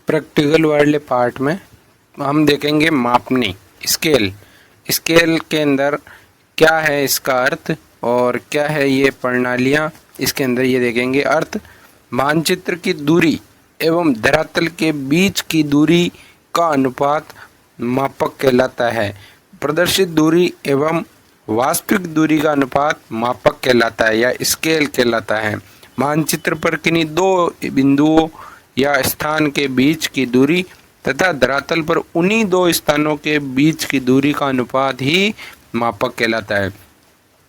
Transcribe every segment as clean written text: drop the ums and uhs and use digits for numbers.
Practical वाले part में हम देखेंगे मापनी, स्केल। स्केल के अंदर क्या है इसका अर्थ और क्या है ये प्रणालियाँ, इसके अंदर ये देखेंगे। अर्थ: मानचित्र की दूरी एवं धरातल के बीच की दूरी का अनुपात मापक कहलाता है। प्रदर्शित दूरी एवं वास्तविक दूरी का अनुपात मापक कहलाता है या स्केल कहलाता है। मानचित्र पर किन्हीं दो बिंदुओं या स्थान के बीच की दूरी तथा धरातल पर उन्हीं दो स्थानों के बीच की दूरी का अनुपात ही मापक कहलाता है।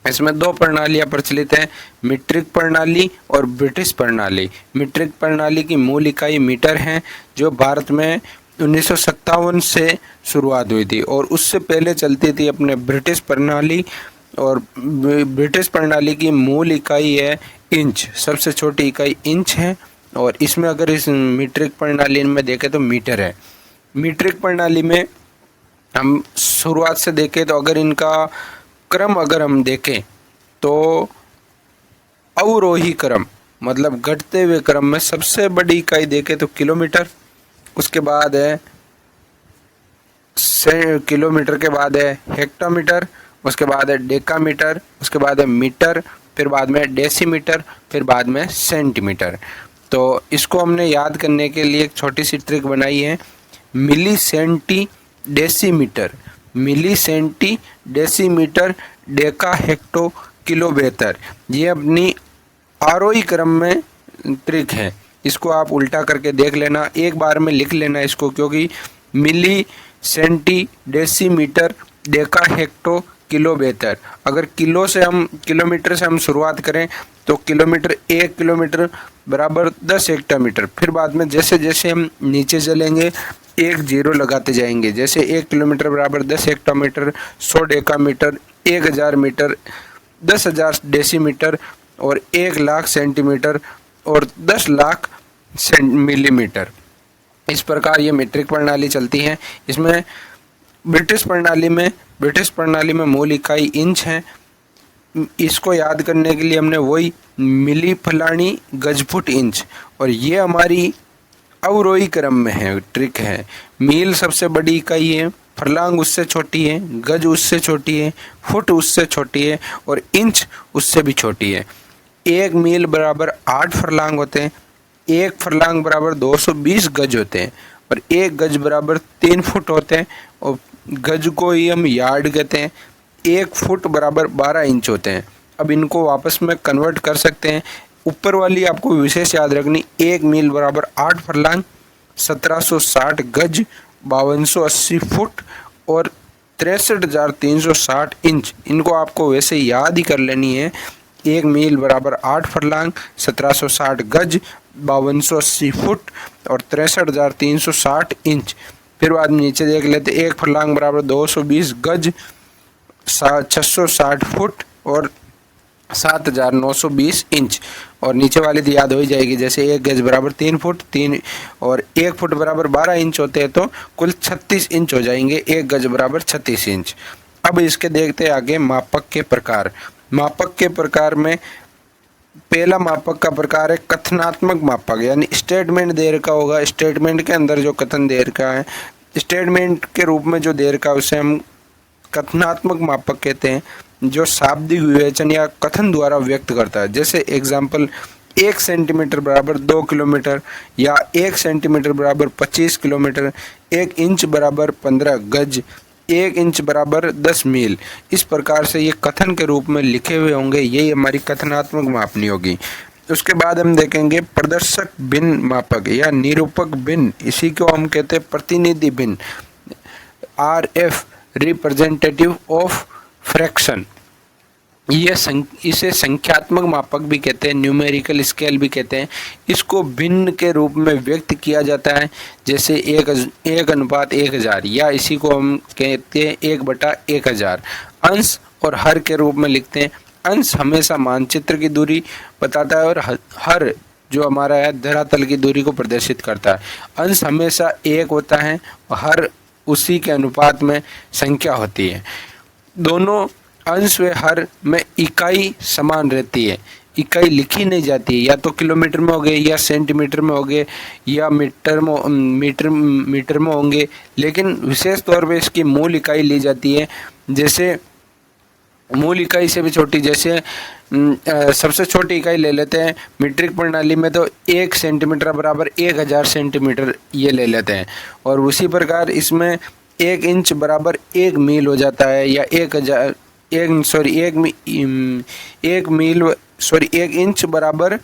इसमें दो प्रणालियां प्रचलित हैं, मीट्रिक प्रणाली और ब्रिटिश प्रणाली। मीट्रिक प्रणाली की मूल इकाई मीटर है, जो भारत में 1957 से शुरुआत हुई थी और उससे पहले चलती थी अपने ब्रिटिश प्रणाली। और ब्रिटिश प्रणाली की मूल इकाई है इंच, सबसे छोटी इकाई इंच है। और इसमें अगर इस मीट्रिक प्रणाली में देखें तो मीटर है। मीट्रिक प्रणाली में हम शुरुआत से देखें तो अगर इनका क्रम अगर हम देखें तो अवरोही क्रम मतलब घटते हुए क्रम में सबसे बड़ी इकाई देखें तो किलोमीटर, उसके बाद है किलोमीटर के बाद है हेक्टोमीटर, उसके बाद है डेकामीटर, उसके बाद है मीटर, फिर बाद में डेसीमीटर, फिर बाद में सेंटीमीटर। तो इसको हमने याद करने के लिए एक छोटी सी ट्रिक बनाई है, milli centi decimeter, milli centi decimeter, deca hecto kilo बेहतर। ये अपनी आरोही क्रम में ट्रिक है, इसको आप उल्टा करके देख लेना, एक बार में लिख लेना इसको, क्योंकि milli centi decimeter deca hecto kilo बेहतर। अगर किलो से हम किलोमीटर से हम शुरुआत करें तो किलोमीटर 1 किलोमीटर बराबर 10 हेक्टोमीटर, फिर बाद में जैसे जैसे हम नीचे चलेंगे एक जीरो लगाते जाएंगे, जैसे 1 किलोमीटर बराबर 10 हेक्टोमीटर, 100 डेकामीटर, 1000 मीटर, 10,000 डेसीमीटर और 1,00,000 सेंटीमीटर और 10,00,000 मिलीमीटर। इस प्रकार ये मीट्रिक प्रणाली चलती है। इसमें ब्रिटिश प्रणाली में मूल इकाई इंच है। इसको याद करने के लिए हमने वही मिली फलानी गज फुट इंच, और ये हमारी अवरोही क्रम में है, ट्रिक है। मील सबसे बड़ी इकाई है, फरलांग उससे छोटी है, गज उससे छोटी है, फुट उससे छोटी है और इंच उससे भी छोटी है। 1 मील बराबर 8 फरलांग होते हैं, 1 फरलांग बराबर 220 गज होते हैं और 1 गज बराबर 3 फुट होते हैं और गज को ही हम यार्ड कहते हैं। 1 फुट बराबर 12 इंच होते हैं। अब इनको वापस में कन्वर्ट कर सकते हैं। ऊपर वाली आपको विशेष याद रखनी, 1 मील बराबर 8 फरलांग, 1760 गज, 5280 फुट और 63,360 इंच। इनको आपको वैसे याद ही कर लेनी है। 1 मील बराबर 8 फरलांग, 1760 गज, 5280 फुट और 63,360 इंच। फिर बाद में नीचे देख लेते, 1 फरलांग बराबर 220 गज, 660 फुट और 7,920 इंच। और नीचे वाली तो याद हो ही जाएगी, जैसे 1 गज बराबर 3 फुट, 3 और 1 फुट बराबर 12 इंच होते हैं तो कुल 36 इंच हो जाएंगे, 1 गज बराबर 36 इंच। अब इसके देखते हैं आगे मापक के प्रकार। मापक के प्रकार में पहला मापक का प्रकार है कथनात्मक मापक, यानी स्टेटमेंट दे रखा होगा, स्टेटमेंट के अंदर जो कथन दे रखा है, स्टेटमेंट के रूप में जो दे रखा है उसे हम कथनात्मक मापक कहते हैं, जो शाब्दिक विवेचन या कथन द्वारा व्यक्त करता है। जैसे एग्जाम्पल, 1 सेंटीमीटर बराबर 2 किलोमीटर या 1 सेंटीमीटर बराबर 25 किलोमीटर, 1 इंच बराबर 15 गज, 1 इंच बराबर 10 मील। इस प्रकार से ये कथन के रूप में लिखे हुए होंगे, यही हमारी कथनात्मक मापनी होगी। उसके बाद हम देखेंगे प्रदर्शक भिन्न मापक या निरूपक भिन्न, इसी को हम कहते हैं प्रतिनिधि भिन्न, RF रिप्रेजेंटेटिव ऑफ फ्रैक्शन। इसे संख्यात्मक मापक भी कहते हैं, न्यूमेरिकल स्केल भी कहते हैं। इसको भिन्न के रूप में व्यक्त किया जाता है, जैसे 1:1000, या इसी को हम कहते हैं 1/1000। अंश और हर के रूप में लिखते हैं। अंश हमेशा मानचित्र की दूरी बताता है और हर जो हमारा है धरातल की दूरी को प्रदर्शित करता है। अंश हमेशा 1 होता है और हर उसी के अनुपात में संख्या होती है। दोनों अंश व हर में इकाई समान रहती है। इकाई लिखी नहीं जाती है, या तो किलोमीटर में हो गए या सेंटीमीटर में हो गए या मीटर में होंगे, लेकिन विशेष तौर पे इसकी मूल इकाई ली जाती है। जैसे मूल इकाई से भी छोटी, जैसे सबसे छोटी इकाई ले लेते हैं मीट्रिक प्रणाली में, तो 1 सेंटीमीटर बराबर 1000 सेंटीमीटर ये ले लेते हैं। और उसी प्रकार इसमें 1 इंच बराबर 1 मील हो जाता है, या 1 इंच बराबर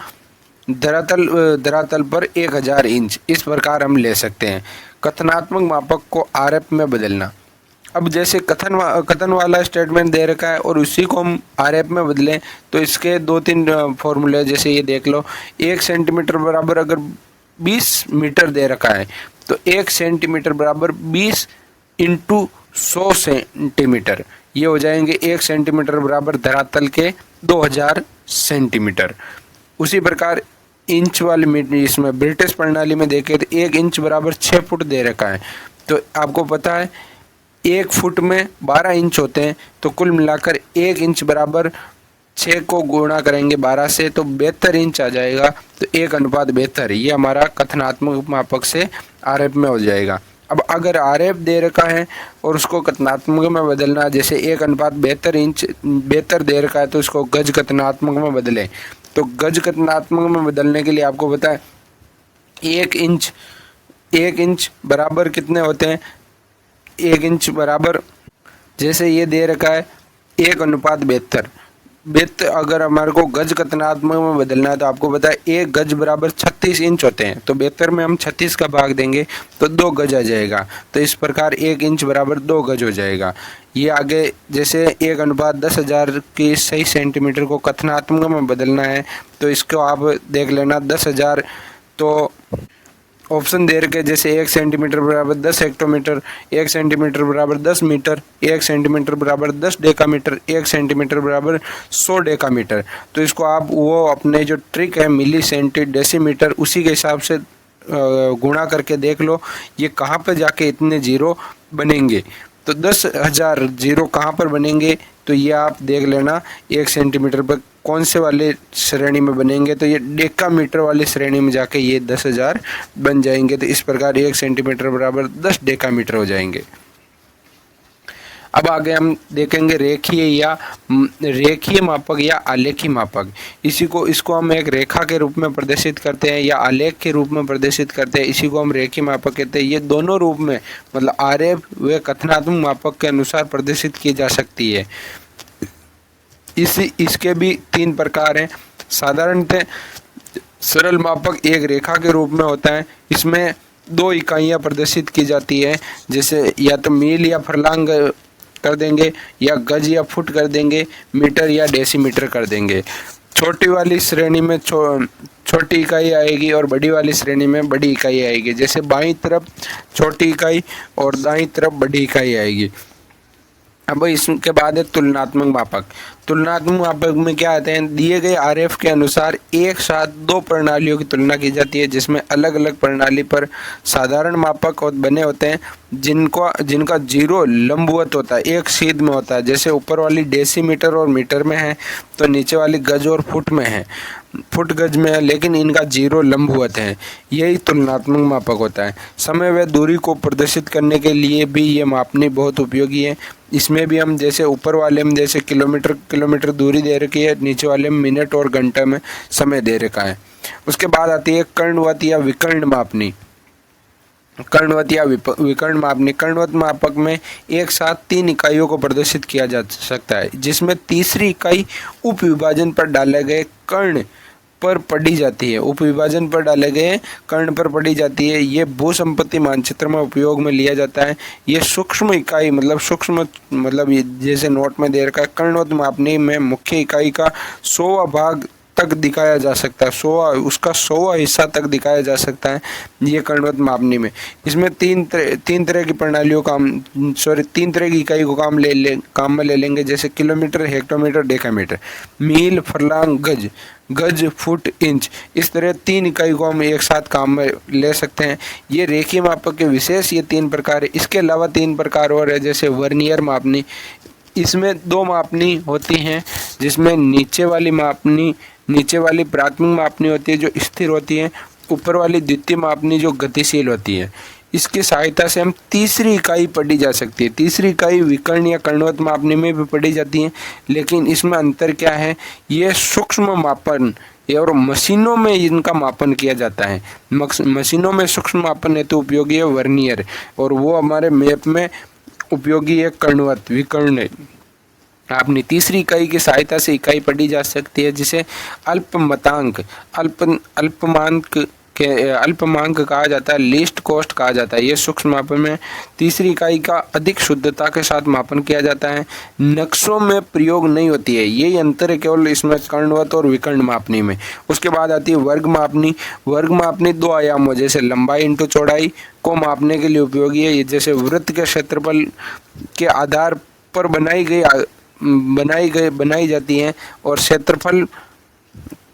धरातल पर 1000 इंच। इस प्रकार हम ले सकते हैं। कथनात्मक मापक को आरएफ में बदलना। अब जैसे कथन वाला स्टेटमेंट दे रखा है और उसी को हम आरएफ में बदलें, तो इसके 2-3 फॉर्मूले, जैसे ये देख लो, 1 सेंटीमीटर बराबर अगर 20 मीटर दे रखा है, तो 1 सेंटीमीटर बराबर 20 इंटू 100 सेंटीमीटर, ये हो जाएंगे 1 सेंटीमीटर बराबर धरातल के 2000 सेंटीमीटर। उसी प्रकार इंच वाली मीटर, इसमें ब्रिटिश प्रणाली में देखें तो 1 इंच बराबर 6 फुट दे रखा है। तो आपको पता है 1 फुट में 12 इंच होते हैं, तो कुल मिलाकर 1 इंच बराबर 6 को गुणा करेंगे 12 से, तो 72 इंच आ जाएगा। तो 1:72 ये हमारा कथनात्मक मापक से आरएफ में हो जाएगा। अब अगर आरएफ दे रखा है और उसको कथनात्मक में बदलना, जैसे 1:72 दे रखा है, तो इसको गज कथनात्मक में बदलें। तो गज कथनात्मक में बदलने के लिए आपको पता है 1 इंच बराबर कितने होते हैं, 1 इंच बराबर, जैसे ये दे रखा है 1:72। अगर हमारे को गज कथनात्मक में बदलना है, तो आपको पता है 1 गज बराबर 36 इंच होते हैं। तो 72 में हम 36 का भाग देंगे तो 2 गज आ जाएगा। तो इस प्रकार 1 इंच बराबर 2 गज हो जाएगा। ये आगे जैसे 1:10,000 की सही सेंटीमीटर को कथनात्मक में बदलना है, तो इसको आप देख लेना 10,000, तो ऑप्शन दे रखे जैसे 1 सेंटीमीटर बराबर 10 हेक्टोमीटर, 1 सेंटीमीटर बराबर 10 मीटर, 1 सेंटीमीटर बराबर 10 डेकामीटर, 1 सेंटीमीटर बराबर 100 डेकामीटर। तो इसको आप वो अपने जो ट्रिक है मिली सेंटी डेसीमीटर, उसी के हिसाब से गुणा करके देख लो ये कहाँ पर जाके इतने जीरो बनेंगे। तो 10,000 जीरो कहाँ पर बनेंगे, तो ये आप देख लेना 1 सेंटीमीटर पर कौन से वाले श्रेणी में बनेंगे, तो ये डेकामीटर वाली श्रेणी में जाके ये 10,000 बन जाएंगे। तो इस प्रकार 1 सेंटीमीटर बराबर 10 डेकामीटर हो जाएंगे। अब आगे हम देखेंगे रेखीय मापक या आलेखी मापक। इसको हम एक रेखा के रूप में प्रदर्शित करते हैं या आलेख के रूप में प्रदर्शित करते हैं, इसी को हम रेखीय मापक कहते हैं। ये दोनों रूप में मतलब आरएफ व कथनात्मक मापक के अनुसार प्रदर्शित की जा सकती है। इसके भी 3 प्रकार हैं। साधारणतः सरल मापक एक रेखा के रूप में होता है, इसमें 2 इकाइयाँ प्रदर्शित की जाती है, जैसे या तो मील या फरलांग कर देंगे, या गज या फुट कर देंगे, मीटर या डेसीमीटर कर देंगे। छोटी वाली श्रेणी में छोटी इकाई आएगी और बड़ी वाली श्रेणी में बड़ी इकाई आएगी। जैसे बाईं तरफ छोटी इकाई और दाईं तरफ बड़ी इकाई आएगी। अब इसके बाद है तुलनात्मक मापक। तुलनात्मक मापक में क्या आते हैं, दिए गए आरएफ के अनुसार एक साथ 2 प्रणालियों की तुलना की जाती है, जिसमें अलग अलग प्रणाली पर साधारण मापक बने होते हैं जिनका 0 लंबवत होता है, एक सीध में होता है। जैसे ऊपर वाली डेसीमीटर और मीटर में है, तो नीचे वाली गज और फुट में है, फुट गज में है, लेकिन इनका 0 लंबवत है। यही तुलनात्मक मापक होता है। समय व दूरी को प्रदर्शित करने के लिए भी ये मापनी बहुत उपयोगी है। इसमें भी हम जैसे ऊपर वाले में जैसे किलोमीटर दूरी दे रखी है, नीचे वाले में मिनट और घंटा में समय दे रखा है। उसके बाद आती है कर्णवत या विकर्ण मापनी। कर्णवत या विकर्ण मापनी। कर्णवत मापक में एक साथ 3 इकाइयों को प्रदर्शित किया जा सकता है, जिसमें तीसरी इकाई उप विभाजन पर डाले गए कर्ण पर पढ़ी जाती है। उप विभाजन पर डाले गए कर्ण पर पढ़ी जाती है। ये भू संपत्ति मानचित्र में उपयोग में लिया जाता है। ये सूक्ष्म इकाई मतलब जैसे नोट में दे रखा है, कर्णवत मापनी में मुख्य इकाई का 100वां भाग तक दिखाया जा सकता है, उसका 100वां हिस्सा तक दिखाया जा सकता है ये कर्णवत मापनी में। इसमें तीन तरह की प्रणालियों तीन तरह की इकाई को काम में ले लेंगे, जैसे किलोमीटर, हेक्टोमीटर, डेकामीटर, मील, फरलांग, गज, फुट, इंच। इस तरह 3 इकाई को हम एक साथ काम में ले सकते हैं। ये रेखीय मापक के विशेष ये 3 प्रकार है। इसके अलावा 3 प्रकार और है, जैसे वर्नियर मापनी, इसमें दो मापनी होती हैं, जिसमें नीचे वाली प्राथमिक मापनी होती है जो स्थिर होती है, ऊपर वाली द्वितीय मापनी जो गतिशील होती है। इसकी सहायता से हम तीसरी इकाई पढ़ी जा सकती है। तीसरी इकाई विकर्ण या कणवत मापनी में भी पढ़ी जाती है, लेकिन इसमें अंतर क्या है, ये सूक्ष्म मापन और मशीनों में इनका मापन किया जाता है। मशीनों में सूक्ष्म मापन हेतु उपयोगी है वर्नियर, और वो हमारे मैप में उपयोगी है कणवत विकर्ण। अपनी तीसरी इकाई की सहायता से इकाई पढ़ी जा सकती है, जिसे अल्पमांक कहा जाता है, लीस्ट कॉस्ट कहा जाता है। ये सूक्ष्म मापन में तीसरी इकाई का अधिक शुद्धता के साथ मापन किया जाता है, नक्शों में प्रयोग नहीं होती है। यही अंतर है केवल इसमें कणवत और विकर्ण मापनी में। उसके बाद आती है वर्ग मापनी। वर्ग मापनी दो आयामों जैसे लंबाई इंटू चौड़ाई को मापने के लिए उपयोगी है। जैसे वृत्त के क्षेत्रफल के आधार पर बनाई जाती है, और क्षेत्रफल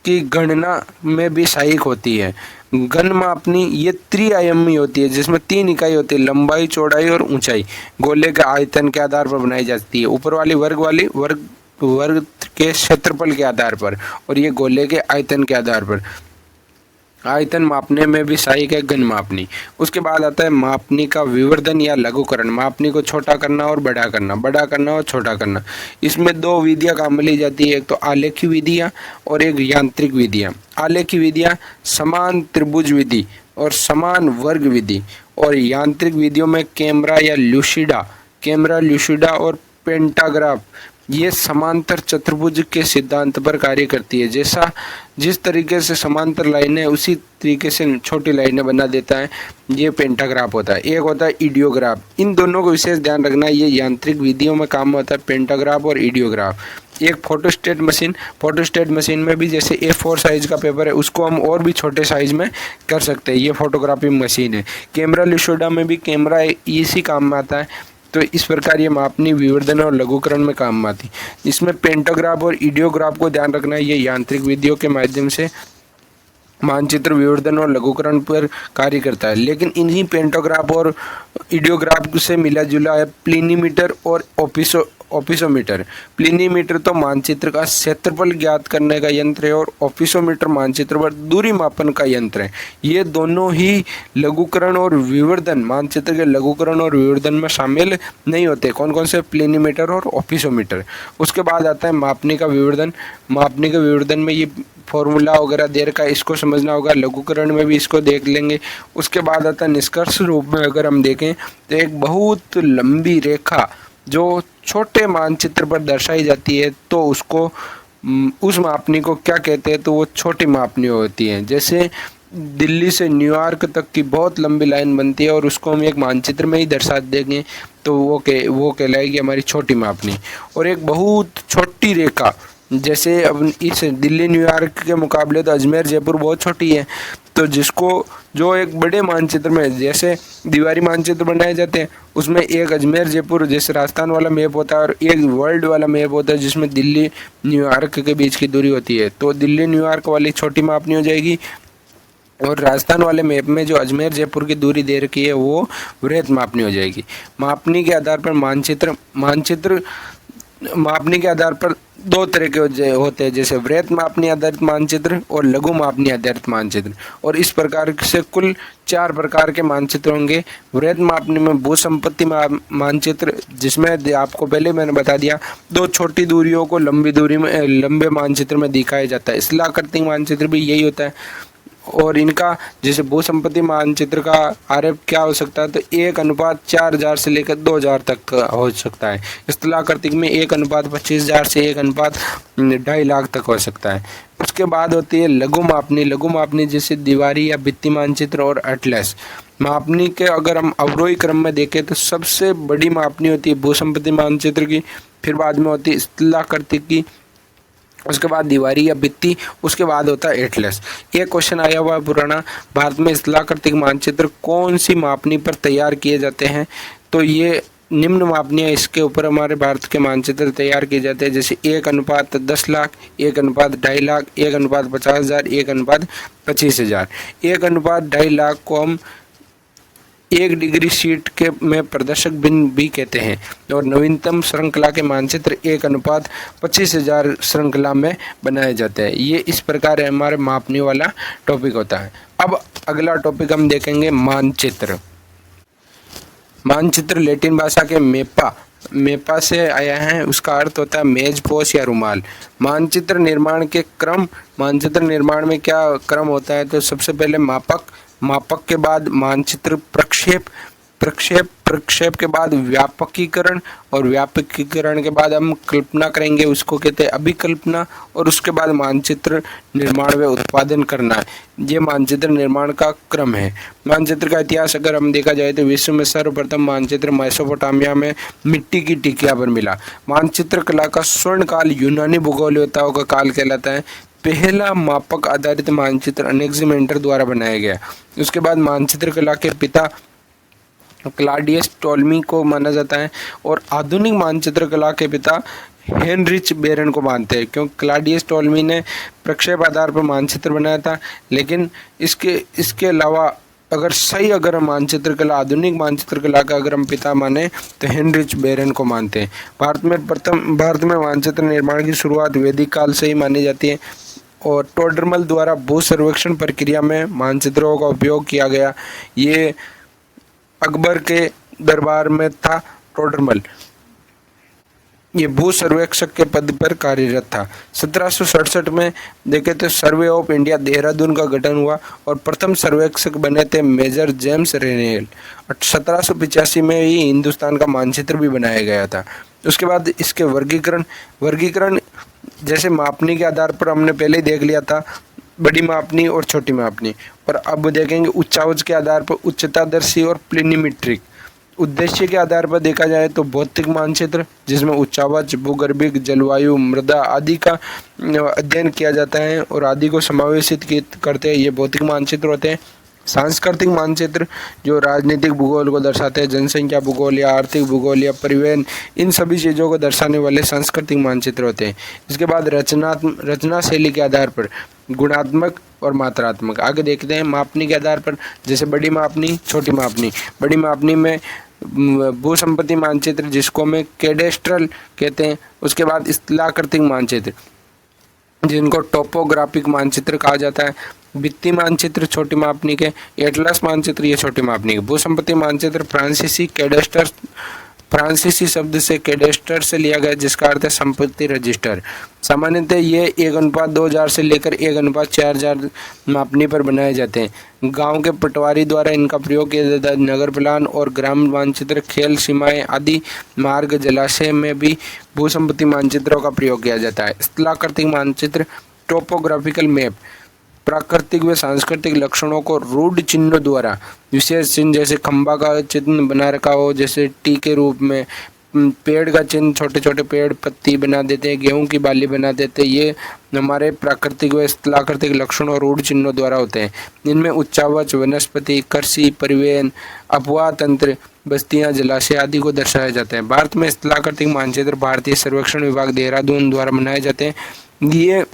की गणना में भी सहायक होती है। घन मापनी ये त्रिआयामी होती है, जिसमें तीन इकाई होती है, लंबाई चौड़ाई और ऊंचाई, गोले के आयतन के आधार पर बनाई जाती है। ऊपर वाली वर्ग के क्षेत्रफल के आधार पर, और ये गोले के आयतन के आधार पर। आयतन मापने में भी सहायक है घन मापनी। उसके बाद आता है मापनी का विवर्धन या लघुकरण। मापनी को छोटा करना और बड़ा करना और छोटा करना। इसमें दो विधियां काम में ली जाती है, एक तो आलेखी विधियां और एक यांत्रिक विधियां। आलेखी विधियां समान त्रिभुज विधि और समान वर्ग विधि, और यांत्रिक विधियों में कैमरा ल्यूसिडा और पेंटाग्राफ ये समांतर चतुर्भुज के सिद्धांत पर कार्य करती है। जिस तरीके से समांतर लाइनें उसी तरीके से छोटी लाइनें बना देता है, ये पेंटाग्राफ होता है। एक होता है इडियोग्राफ। इन दोनों को विशेष ध्यान रखना, ये यांत्रिक विधियों में काम होता है, पेंटाग्राफ और इडियोग्राफ। एक फोटोस्टेट मशीन में भी जैसे A4 साइज का पेपर है, उसको हम और भी छोटे साइज में कर सकते हैं। ये फोटोग्राफी मशीन है। कैमरा ल्यूसिडा में भी कैमरा इसी काम में आता है। तो इस प्रकार ये मापनी विवर्धन और लघुकरण में काम में आती। इसमें पेंटाग्राफ और इडियोग्राफ को ध्यान रखना है, ये यांत्रिक विधियों के माध्यम से मानचित्र विवर्धन और लघुकरण पर कार्य करता है। लेकिन इन्हीं पेंटाग्राफ और इडियोग्राफ से मिला जुला है प्लिनीमीटर और ओपिसोमीटर। प्लिनीमीटर तो मानचित्र का क्षेत्रफल ज्ञात करने का यंत्र है, और ओपिसोमीटर मानचित्र पर दूरी मापन का यंत्र है। ये दोनों ही लघुकरण और विवर्धन, मानचित्र के लघुकरण और विवर्धन में शामिल नहीं होते। कौन कौन से? प्लिनीमीटर और ओपिसोमीटर। उसके बाद आता है मापनी का विवर्धन। मापनी के विवर्धन में ये फॉर्मूला वगैरह दे रखा है, इसको समझना होगा। लघुकरण में भी इसको देख लेंगे। उसके बाद आता है निष्कर्ष रूप में अगर हम देखें तो एक बहुत लंबी रेखा जो छोटे मानचित्र पर दर्शाई जाती है, तो उसको उस मापनी को क्या कहते हैं? तो वो छोटी मापनी होती है। जैसे दिल्ली से न्यूयॉर्क तक की बहुत लंबी लाइन बनती है, और उसको हम एक मानचित्र में ही दर्शा देंगे, तो वो कहलाएगी हमारी छोटी मापनी। और एक बहुत छोटी रेखा, जैसे अब इस दिल्ली न्यूयॉर्क के मुकाबले तो अजमेर जयपुर बहुत छोटी है, तो जो एक बड़े मानचित्र में जैसे दीवारी मानचित्र बनाए जाते हैं, उसमें एक अजमेर जयपुर जैसे राजस्थान वाला मैप होता है, और एक वर्ल्ड वाला मैप होता है जिसमें दिल्ली न्यूयॉर्क के बीच की दूरी होती है। तो दिल्ली न्यूयॉर्क वाली छोटी मापनी हो जाएगी, और राजस्थान वाले मैप में जो अजमेर जयपुर की दूरी दे रखी है वो वृहत मापनी हो जाएगी। मापनी के आधार पर मानचित्र मापनी के आधार पर दो तरह के होते हैं, जैसे वृहत मापनी आधारित मानचित्र और लघु मापनी आधारित मानचित्र। और इस प्रकार से कुल 4 प्रकार के मानचित्र होंगे। वृहत मापनी में भूसंपत्ति मानचित्र, जिसमें आपको पहले मैंने बता दिया, 2 छोटी दूरियों को लंबे मानचित्र में दिखाया जाता है। स्थलाकृतिक मानचित्र भी यही होता है। और इनका जैसे भूसंपत्ति मानचित्र का आरेख क्या हो सकता है? तो 1:4000 से लेकर 2000 तक हो सकता है। स्थलाकृतिक में 1:25,000 से 1:2.5 लाख तक हो सकता है। उसके बाद होती है लघु मापनी जैसे दीवारी या भित्ति मानचित्र और एटलस। मापनी के अगर हम अवरोही क्रम में देखें तो सबसे बड़ी मापनी होती है भूसंपत्ति मानचित्र की, फिर बाद में होती है स्थलाकृतिक की, उसके बाद दीवारी या भित्ति, उसके बाद होता है एटलस। एक क्वेश्चन आया हुआ है पुराना, भारत में स्थलाकृतिक मानचित्र कौन सी मापनी पर तैयार किए जाते हैं? तो ये निम्न मापनियाँ इसके ऊपर हमारे भारत के मानचित्र तैयार किए जाते हैं, जैसे 1:10 लाख, 1:2.5 लाख, 1:50,000, 1:25,000। 1:2.5 लाख को हम 1 डिग्री शीट के में प्रदर्शक बिंदु भी कहते हैं। और नवीनतम श्रृंखला के मानचित्र 1:25,000 श्रृंखला में बनाए जाते हैं। ये इस प्रकार हमारे मापने वाला टॉपिक होता है। अब अगला टॉपिक हम देखेंगे मानचित्र। मानचित्र लैटिन भाषा के मेपा से आया है। उसका अर्थ होता है मेज, पोश या रुमाल। मानचित्र निर्माण के क्रम, मानचित्र निर्माण में क्या क्रम होता है, तो सबसे पहले मापक के बाद मानचित्र प्रक्षेप के बाद व्यापकीकरण, और व्यापकीकरण के बाद हम कल्पना करेंगे, उसको कहते हैं अभिकल्पना, और उसके बाद मानचित्र निर्माण व उत्पादन करना। ये मानचित्र निर्माण का क्रम है। मानचित्र का इतिहास अगर हम देखा जाए तो विश्व में सर्वप्रथम मानचित्र मेसोपोटामिया में मिट्टी की टिकिया पर मिला। मानचित्र कला का स्वर्ण काल यूनानी भूगोलवेत्ताओं का काल कहलाता है। पहला मापक आधारित मानचित्र अनेक्सिमेंडर द्वारा बनाया गया। उसके बाद मानचित्र कला के पिता क्लॉडियस टोल्मी को माना जाता है, और आधुनिक मानचित्र कला के पिता हेनरिच बेरन को मानते हैं, क्योंकि क्लॉडियस टोल्मी ने प्रक्षेप आधार पर मानचित्र बनाया था। लेकिन इसके अलावा अगर मानचित्र कला, आधुनिक मानचित्र कला का अगर हम पिता माने तो हेनरिच बेरन को मानते हैं। भारत में मानचित्र निर्माण की शुरुआत वैदिक काल से ही मानी जाती है, और टोडरमल द्वारा भू सर्वेक्षण प्रक्रिया में मानचित्रों का उपयोग किया गया। ये अकबर के दरबार में था टोडरमल। ये भू सर्वेक्षक के पद पर कार्यरत था। 1767 में देखे तो सर्वे ऑफ इंडिया देहरादून का गठन हुआ, और प्रथम सर्वेक्षक बने थे मेजर जेम्स रेनेल। 1785 में ही हिंदुस्तान का मानचित्र भी बनाया गया था। उसके बाद इसके वर्गीकरण जैसे मापनी के आधार पर हमने पहले ही देख लिया था, बड़ी मापनी और छोटी मापनी। और अब देखेंगे उच्चावच के आधार पर उच्चतादर्शी और प्लिनीमीट्रिक। उद्देश्य के आधार पर देखा जाए तो भौतिक मानचित्र, जिसमें उच्चावच, भूगर्भिक, जलवायु, मृदा आदि का अध्ययन किया जाता है और आदि को समावेशित करते हैं, ये भौतिक मानचित्र होते हैं। सांस्कृतिक मानचित्र जो राजनीतिक भूगोल को दर्शाते हैं, जनसंख्या भूगोल या आर्थिक भूगोल या परिवहन, इन सभी चीज़ों को दर्शाने वाले सांस्कृतिक मानचित्र होते हैं। इसके बाद रचना शैली के आधार पर गुणात्मक और मात्रात्मक। आगे देखते हैं मापनी के आधार पर, जैसे बड़ी मापनी, छोटी मापनी। बड़ी मापनी में भू संपत्ति मानचित्र, जिसको में कैडेस्ट्रल कहते हैं। उसके बाद स्थलाकृतिक मानचित्र, जिनको टोपोग्राफिक मानचित्र कहा जाता है। वित्तीय मानचित्र छोटी मापनी के, एटलस मानचित्र ये छोटी मापनी के। भू संपत्ति मानचित्र फ्रांसीसी शब्द से कैडेस्टर से लिया गया, जिसका अर्थ है संपत्ति रजिस्टर। सामान्यतः ये 1:2000 से लेकर 1:4000 मापनी पर बनाए जाते हैं। गांव के पटवारी द्वारा इनका प्रयोग किया जाता है। नगर प्लान और ग्राम मानचित्र, खेल सीमाएं आदि, मार्ग, जलाशय में भी भू संपत्ति मानचित्रों का प्रयोग किया जाता है। स्थलाकृतिक मानचित्र टोपोग्राफिकल मैप प्राकृतिक व सांस्कृतिक लक्षणों को रूढ़ चिन्हों द्वारा, विशेष चिन्ह जैसे खंबा का चिन्ह बना रखा हो, जैसे टी के रूप में, पेड़ का चिन्ह, छोटे छोटे पेड़ पत्ती बना देते हैं, गेहूं की बाली बना देते हैं, ये हमारे प्राकृतिक व स्थलाकृतिक लक्षणों और रूढ़ चिन्हों द्वारा होते हैं। इनमें उच्चावच, वनस्पति, कृषि, परिवहन, अपवाह तंत्र, बस्तियां, जलाशय आदि को दर्शाया जाता है। भारत में स्थलाकृतिक मानचित्र भारतीय सर्वेक्षण विभाग देहरादून द्वारा बनाए जाते हैं। ये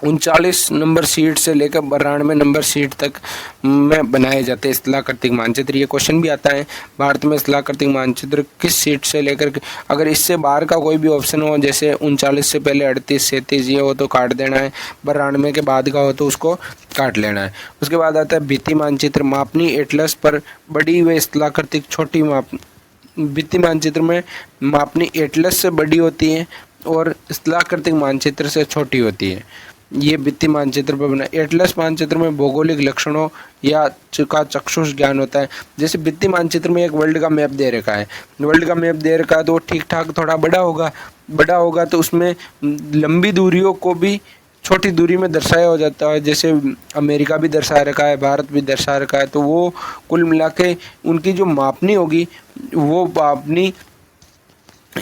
39 नंबर सीट से लेकर 92 नंबर सीट तक में बनाए जाते हैं स्थलाकृतिक मानचित्र। ये क्वेश्चन भी आता है, भारत में स्थलाकृतिक मानचित्र किस सीट से लेकर, अगर इससे बाहर का कोई भी ऑप्शन हो, जैसे 39 से पहले 38, 37 ये हो तो काट देना है, 92 के बाद का हो तो उसको काट लेना है। उसके बाद आता है भित्ति मानचित्र, मापनी एटलस पर बड़ी व स्थलाकृतिक छोटी भित्ति मानचित्र में मापनी एटलस से बड़ी होती है और स्थलाकृतिक मानचित्र से छोटी होती है। ये भित्ति मानचित्र पर बना। एटलस मानचित्र में भौगोलिक लक्षणों या का चक्षुष ज्ञान होता है। जैसे भित्ति मानचित्र में एक वर्ल्ड का मैप दे रखा है, वर्ल्ड का मैप दे रखा है तो ठीक ठाक थोड़ा बड़ा होगा तो उसमें लंबी दूरियों को भी छोटी दूरी में दर्शाया हो जाता है। जैसे अमेरिका भी दर्शा रखा है, भारत भी दर्शा रखा है, तो वो कुल मिला के उनकी जो मापनी होगी वो मापनी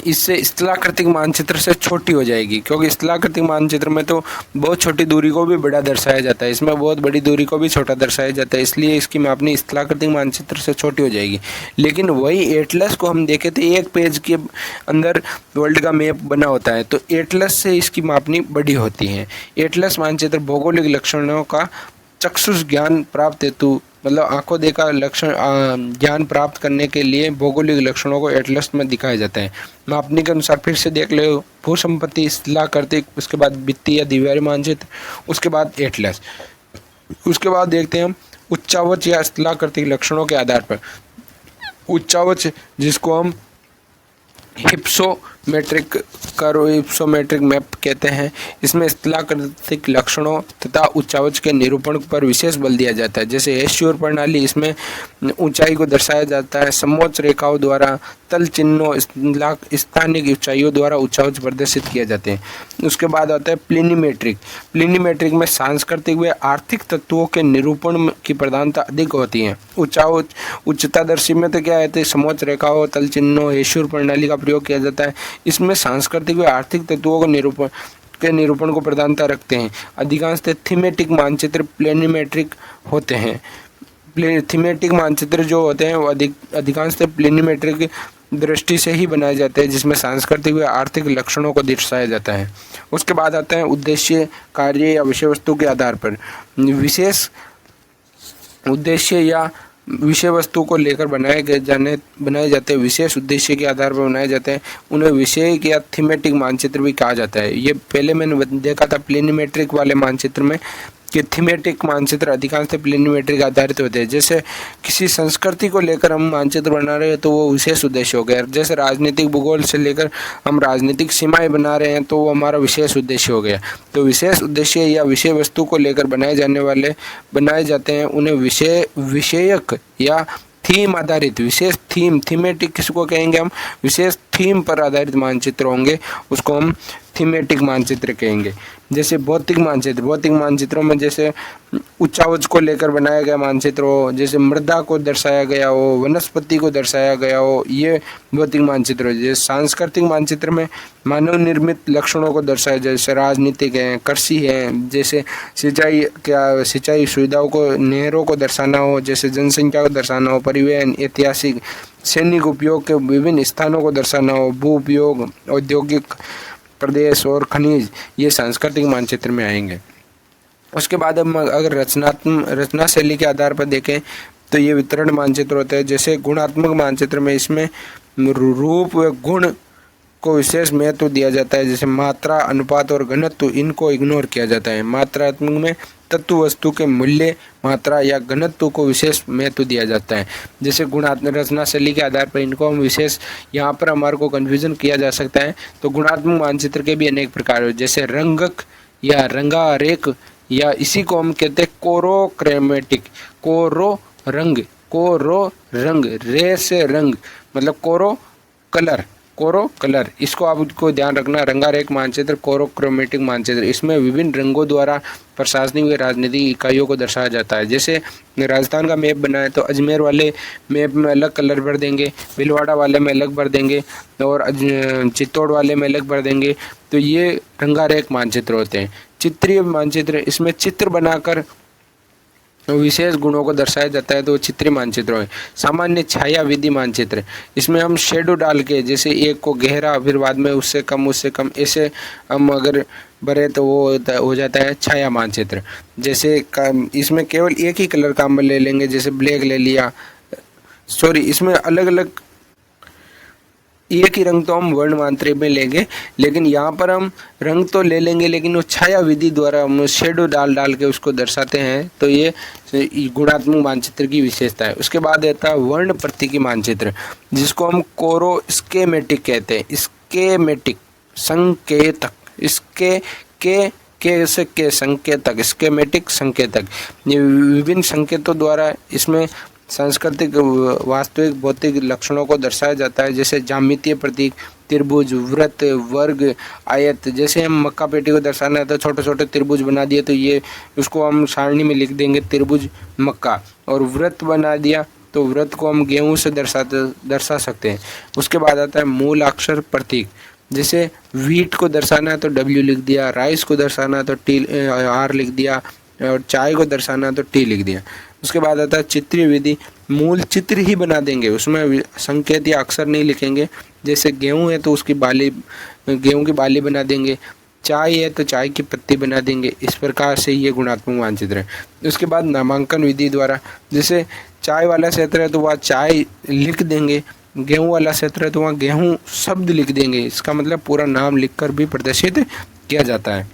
इससे स्थलाकृतिक मानचित्र से छोटी हो जाएगी, क्योंकि स्थलाकृतिक मानचित्र में तो बहुत छोटी दूरी को भी बड़ा दर्शाया जाता है, इसमें बहुत बड़ी दूरी को भी छोटा दर्शाया जाता है, इसलिए इसकी मापनी स्थलाकृतिक मानचित्र से छोटी हो जाएगी। लेकिन वही एटलस को हम देखें तो एक पेज के अंदर वर्ल्ड का मैप बना होता है, तो एटलस से इसकी मापनी बड़ी होती है। एटलस मानचित्र भौगोलिक लक्षणों का चक्षुष ज्ञान प्राप्त हेतु मतलब आंखों देखा लक्षण ज्ञान प्राप्त करने के लिए भौगोलिक लक्षणों को एटलस में दिखाया जाता है। मापनी के अनुसार फिर से देख लो, भू संपत्ति, शिलाकृतिक, उसके बाद वित्तीय या दीवारी मानचित्र, उसके बाद एटलस। उसके बाद देखते हैं हम उच्चावच या शिलाकृतिक लक्षणों के आधार पर। उच्चावच जिसको हम हिप्सोमेट्रिक कर्व, हिप्सोमेट्रिक मैप कहते हैं, इसमें शिलाकृतिक लक्षणों तथा उच्चावच के निरूपण पर विशेष बल दिया जाता है। जैसे एश्योर प्रणाली, इसमें ऊंचाई को दर्शाया जाता है समोच्च रेखाओं द्वारा, तल चिन्हों, स्थानिक ऊंचाइयों द्वारा उच्चावच प्रदर्शित किए जाते हैं। उसके बाद आता है प्लिनीमेट्रिक। प्लिनीमेट्रिक में सांस्कृतिक व आर्थिक तत्वों के निरूपण की प्रधानता अधिक होती है। उच्चावच उच्चतादर्शी में तो क्या है, समोच्च रेखाओं, तल चिन्हों, एश्योर प्रणाली का प्रयोग किया जाता है। इसमें सांस्कृतिक व आर्थिक तत्वों को निरूपण को प्रधानता रखते हैं। अधिकांश थीमेटिक मानचित्र प्लेनिमेट्रिक होते हैं। थीमेटिक मानचित्र जो होते हैं वो अधिकांश प्लेनिमेट्रिक दृष्टि से ही बनाए जाते हैं, जिसमें सांस्कृतिक व आर्थिक लक्षणों को दर्शाया जाता है। उसके बाद आता है उद्देश्य, कार्य या विषय वस्तु के आधार पर। विशेष उद्देश्य या विषय वस्तु को लेकर बनाए जाते हैं, विशेष उद्देश्य के आधार पर बनाए जाते हैं, उन्हें विषय या थीमेटिक मानचित्र भी कहा जाता है। ये पहले मैंने देखा था प्लेनिमेट्रिक वाले मानचित्र में कि थीमेटिक मानचित्र अधिकांश प्लेनिमेट्रिक आधारित होते हैं। जैसे किसी संस्कृति को लेकर हम मानचित्र बना रहे हैं तो वो विशेष उद्देश्य हो गया। जैसे राजनीतिक भूगोल से लेकर हम राजनीतिक सीमाएं बना रहे हैं तो वो हमारा विशेष उद्देश्य हो गया। तो विशेष उद्देश्य या विषय वस्तु को लेकर बनाए जाते हैं, उन्हें विषयक या थीम आधारित, विशेष थीमेटिक किसको कहेंगे हम, विशेष थीम पर आधारित मानचित्र होंगे, उसको हम थीमेटिक मानचित्र कहेंगे। जैसे भौतिक मानचित्रों में जैसे उच्चावच को लेकर बनाया गया मानचित्र हो, जैसे मृदा को दर्शाया गया हो, वनस्पति को दर्शाया गया हो, ये भौतिक मानचित्र हो। जैसे सांस्कृतिक मानचित्र में मानव निर्मित लक्षणों को दर्शाया, जैसे राजनीतिक है, कृषि है, जैसे सिंचाई सुविधाओं को, नहरों को दर्शाना हो, जैसे जनसंख्या को दर्शाना हो, परिवहन, ऐतिहासिक, सैनिक उपयोग के विभिन्न स्थानों को दर्शाना हो, भू उपयोग, औद्योगिक प्रदेश और खनिज, ये सांस्कृतिक मानचित्र में आएंगे। उसके बाद हम अगर रचना शैली के आधार पर देखें तो ये वितरण मानचित्र होते हैं। जैसे गुणात्मक मानचित्र में इसमें रूप व गुण को विशेष महत्व दिया जाता है। जैसे मात्रा, अनुपात और घनत्व, इनको इग्नोर किया जाता है। मात्रात्मक में तत्व वस्तु के मूल्य, मात्रा या घनत्व को विशेष महत्व दिया जाता है। जैसे गुणात्मक रचना शैली के आधार पर इनको हम विशेष, यहाँ पर हमारे को कन्फ्यूजन किया जा सकता है। तो गुणात्मक मानचित्र के भी अनेक प्रकार हैं, जैसे रंगक या रंगारेख, या इसी को हम कहते हैं कोरोक्रोमेटिक। कोरो रंग, रे से रंग, मतलब कोरो कलर, इसको आपको ध्यान रखना। रंगारेख मानचित्र, कोरोक्रोमेटिक मानचित्र, इसमें विभिन्न रंगों द्वारा प्रशासनिक व राजनीतिक इकाइयों को दर्शाया जाता है। जैसे राजस्थान का मैप बना है तो अजमेर वाले मैप में अलग कलर भर देंगे, भीलवाड़ा वाले में अलग भर देंगे, और चित्तौड़ वाले में अलग भर देंगे। तो ये रंगारेख मानचित्र होते हैं। चित्रीय मानचित्र, इसमें चित्र बनाकर विशेष गुणों को दर्शाया जाता है, तो चित्रीय मानचित्र है। सामान्य छाया विधि मानचित्र, इसमें हम शेडो डाल के, जैसे एक को गहरा, फिर बाद में उससे कम, ऐसे हम अगर भरे तो वो हो जाता है छाया मानचित्र। जैसे इसमें केवल एक ही कलर का हम ले लेंगे, जैसे ब्लैक ले लिया, इसमें अलग अलग एक ही रंग तो हम वर्ण मात्रा में लेंगे, लेकिन यहाँ पर हम रंग तो ले लेंगे, लेकिन वो छाया विधि द्वारा हम शेडो डाल के उसको दर्शाते हैं। तो ये गुणात्मक मानचित्र की विशेषता है। उसके बाद आता है वर्ण प्रतीकी मानचित्र, जिसको हम कोरोस्केमेटिक कहते हैं। स्केमेटिक संकेतक, इसके के से के संकेतक, स्केमेटिक संकेतक, ये विभिन्न संकेतों द्वारा इसमें सांस्कृतिक वास्तविक भौतिक लक्षणों को दर्शाया जाता है। जैसे ज्यामितीय प्रतीक, त्रिभुज, वृत्त, वर्ग, आयत। जैसे हम मक्का पेटी को दर्शाना है तो छोटे छोटे त्रिभुज बना दिए, तो ये उसको हम सारणी में लिख देंगे त्रिभुज मक्का। और वृत्त बना दिया तो वृत्त को हम गेहूं से दर्शा सकते हैं। उसके बाद आता है मूल अक्षर प्रतीक, जैसे व्हीट को दर्शाना है तो W लिख दिया, राइस को दर्शाना है तो R लिख दिया, और चाय को दर्शाना है तो T लिख दिया। उसके बाद आता है चित्रीय विधि, मूल चित्र ही बना देंगे, उसमें संकेत या अक्षर नहीं लिखेंगे। जैसे गेहूं है तो उसकी गेहूं की बाली बना देंगे, चाय है तो चाय की पत्ती बना देंगे। इस प्रकार से ये गुणात्मक मानचित्र है। उसके बाद नामांकन विधि द्वारा, जैसे चाय वाला क्षेत्र है तो वह चाय लिख देंगे, गेहूँ वाला क्षेत्र है तो वहाँ गेहूँ शब्द लिख देंगे। इसका मतलब पूरा नाम लिखकर भी प्रदर्शित किया जाता है।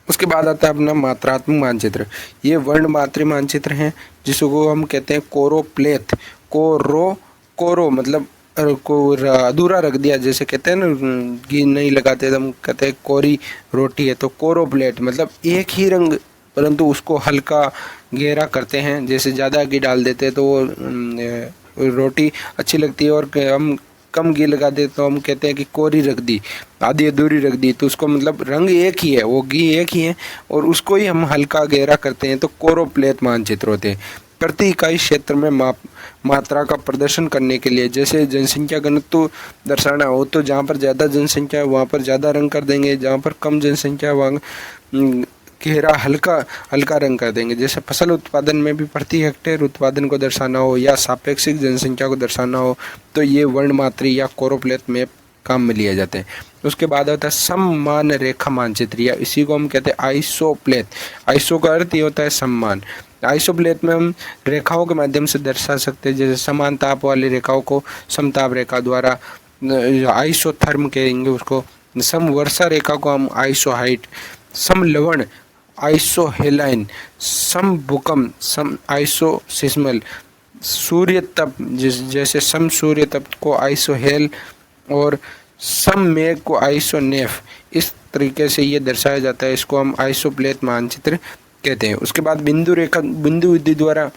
उसके बाद आता है अपना मात्रात्मक मानचित्र। ये वर्णमात्री मानचित्र हैं जिसको हम कहते हैं कोरोप्लेथ। कोरो मतलब को अधूरा रख दिया, जैसे कहते हैं ना घी नहीं लगाते तो हम कहते हैं कोरी रोटी है, तो कोरोप्लेट मतलब एक ही रंग परंतु उसको हल्का गहरा करते हैं। जैसे ज़्यादा घी डाल देते हैं तो वो रोटी अच्छी लगती है, और हम कम घी लगा दे तो हम कहते हैं कि कोरी रख दी, आधी अधूरी रख दी। तो उसको मतलब रंग एक ही है, वो घी एक ही है और उसको ही हम हल्का गहरा करते हैं, तो कोरोप्लेथ मानचित्र होते हैं। प्रति इकाई क्षेत्र में मात्रा का प्रदर्शन करने के लिए, जैसे जनसंख्या घनत्व दर्शाना हो तो जहाँ पर ज़्यादा जनसंख्या है वहाँ पर ज़्यादा रंग कर देंगे, जहाँ पर कम जनसंख्या है वहाँ गहरा हल्का रंग कर देंगे। जैसे फसल उत्पादन में भी प्रति हेक्टेयर उत्पादन को दर्शाना हो या सापेक्षिक जनसंख्या को दर्शाना हो तो ये वर्णमात्री या कोरोप्लेथ में काम में लिया जाते हैं। उसके बाद होता है सम्मान रेखा मानचित्र, या इसी को हम कहते हैं आइसोप्लेथ। आइसो का अर्थ ये होता है सम्मान। आइसोप्लेथ में हम रेखाओं के माध्यम से दर्शा सकते हैं, जैसे समान ताप वाली रेखाओं को समताप रेखा द्वारा, आइसोथर्म कहेंगे उसको। समवर्षा रेखा को हम आइसोहाइट, समलवण आइसोहेलाइन, समभूकंप सम आइसोसिस्मल, सूर्य तप जैसे सम सूर्य तप को आइसोहेल और सम मेघ को आइसोनेफ। इस तरीके से ये दर्शाया जाता है, इसको हम आइसोप्लेथ मानचित्र कहते हैं। उसके बाद बिंदु विधि द्वारा,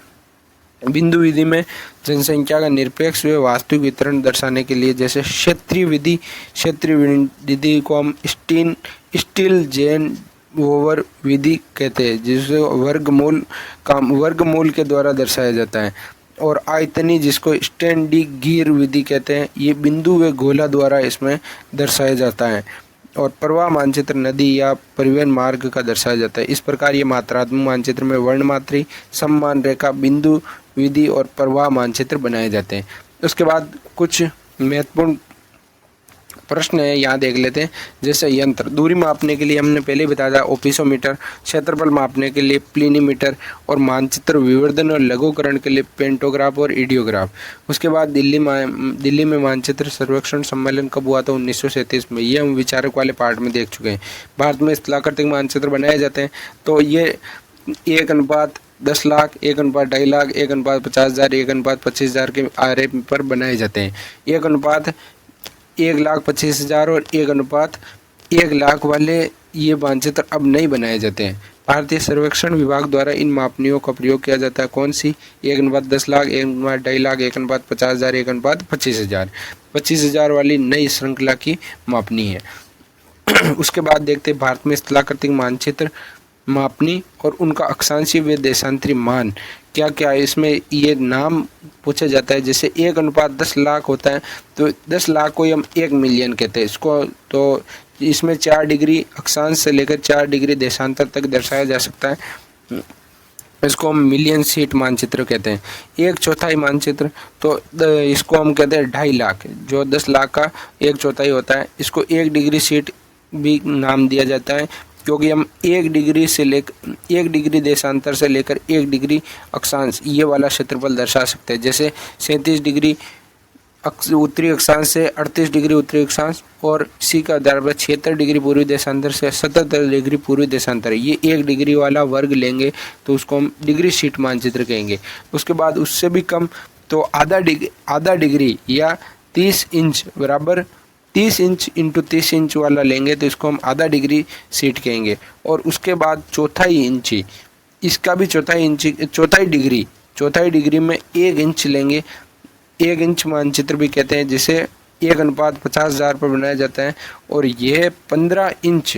बिंदु विधि में जनसंख्या का निरपेक्ष व वास्तविक वितरण दर्शाने के लिए, जैसे क्षेत्रीय विधि को हम स्टील जेन ओवर विधि कहते हैं, जिसे वर्गमूल के द्वारा दर्शाया जाता है। और आयतनी, जिसको स्टैंडिगिर विधि कहते हैं, ये बिंदु व गोला द्वारा इसमें दर्शाया जाता है। और प्रवाह मानचित्र नदी या परिवहन मार्ग का दर्शाया जाता है। इस प्रकार ये मात्रात्मक मानचित्र में वर्णमात्री, सम्मान रेखा, बिंदु विधि और प्रवाह मानचित्र बनाए जाते हैं। उसके बाद कुछ महत्वपूर्ण प्रश्न है, यहाँ देख लेते हैं। जैसे यंत्र, दूरी मापने के लिए हमने पहले ही बताया था ओपिसोमीटर, क्षेत्रफल मापने के लिए प्लिनीमीटर, और मानचित्र विवर्धन और लघुकरण के लिए पेंटोग्राफ और इडियोग्राफ। उसके बाद दिल्ली में मानचित्र सर्वेक्षण सम्मेलन कब हुआ था? 1937 में। ये हम विचारक वाले पार्ट में देख चुके हैं। भारत में स्थलाकृतिक मानचित्र बनाए जाते हैं तो ये 1:10 लाख, 1:2.5 लाख, 1:50,000, 1:25,000 के आरे पर बनाए जाते हैं। 1:1,25,000 और 1:1 लाख वाले ये मानचित्र अब नहीं बनाए जाते हैं। भारतीय सर्वेक्षण विभाग द्वारा इन मापनियों का प्रयोग किया जाता है। कौन सी? 1:10 लाख, 1:2.5 लाख, 1:50,000, 1:25,000। 25,000 वाली नई श्रृंखला की मापनी है। उसके बाद देखते हैं भारत में स्थलाकृतिक मानचित्र मापनी और उनका अक्षांशीय व देशांतरी मान क्या क्या है। इसमें ये नाम पूछा जाता है। जैसे 1:10 लाख होता है तो 10 लाख को हम 1 मिलियन कहते हैं इसको। तो इसमें 4 डिग्री अक्षांश से लेकर 4 डिग्री देशांतर तक दर्शाया जा सकता है। इसको हम मिलियन शीट मानचित्र कहते हैं। 1/4 मानचित्र तो इसको हम कहते हैं 2.5 लाख, जो 10 लाख का 1/4 होता है। इसको 1 डिग्री शीट भी नाम दिया जाता है क्योंकि हम 1 डिग्री देशांतर से लेकर 1 डिग्री अक्षांश ये वाला क्षेत्रफल दर्शा सकते हैं। जैसे 37 डिग्री उत्तरी अक्षांश से 38 डिग्री उत्तरी अक्षांश, और इसी का आधार पर 76 डिग्री पूर्वी देशांतर से 77 डिग्री पूर्वी देशांतर। ये 1 डिग्री वाला वर्ग लेंगे तो उसको हम डिग्री शीट मानचित्र कहेंगे। उसके बाद उससे भी कम तो आधा डिग्री या 30 इंच बराबर 30 इंच इंटू 30 इंच वाला लेंगे तो इसको हम आधा डिग्री शीट कहेंगे। और उसके बाद चौथाई इंची, इसका भी चौथाई डिग्री में 1 इंच लेंगे। 1 इंच मानचित्र भी कहते हैं, जिसे 1:50,000 पर बनाया जाता है। और यह 15 इंच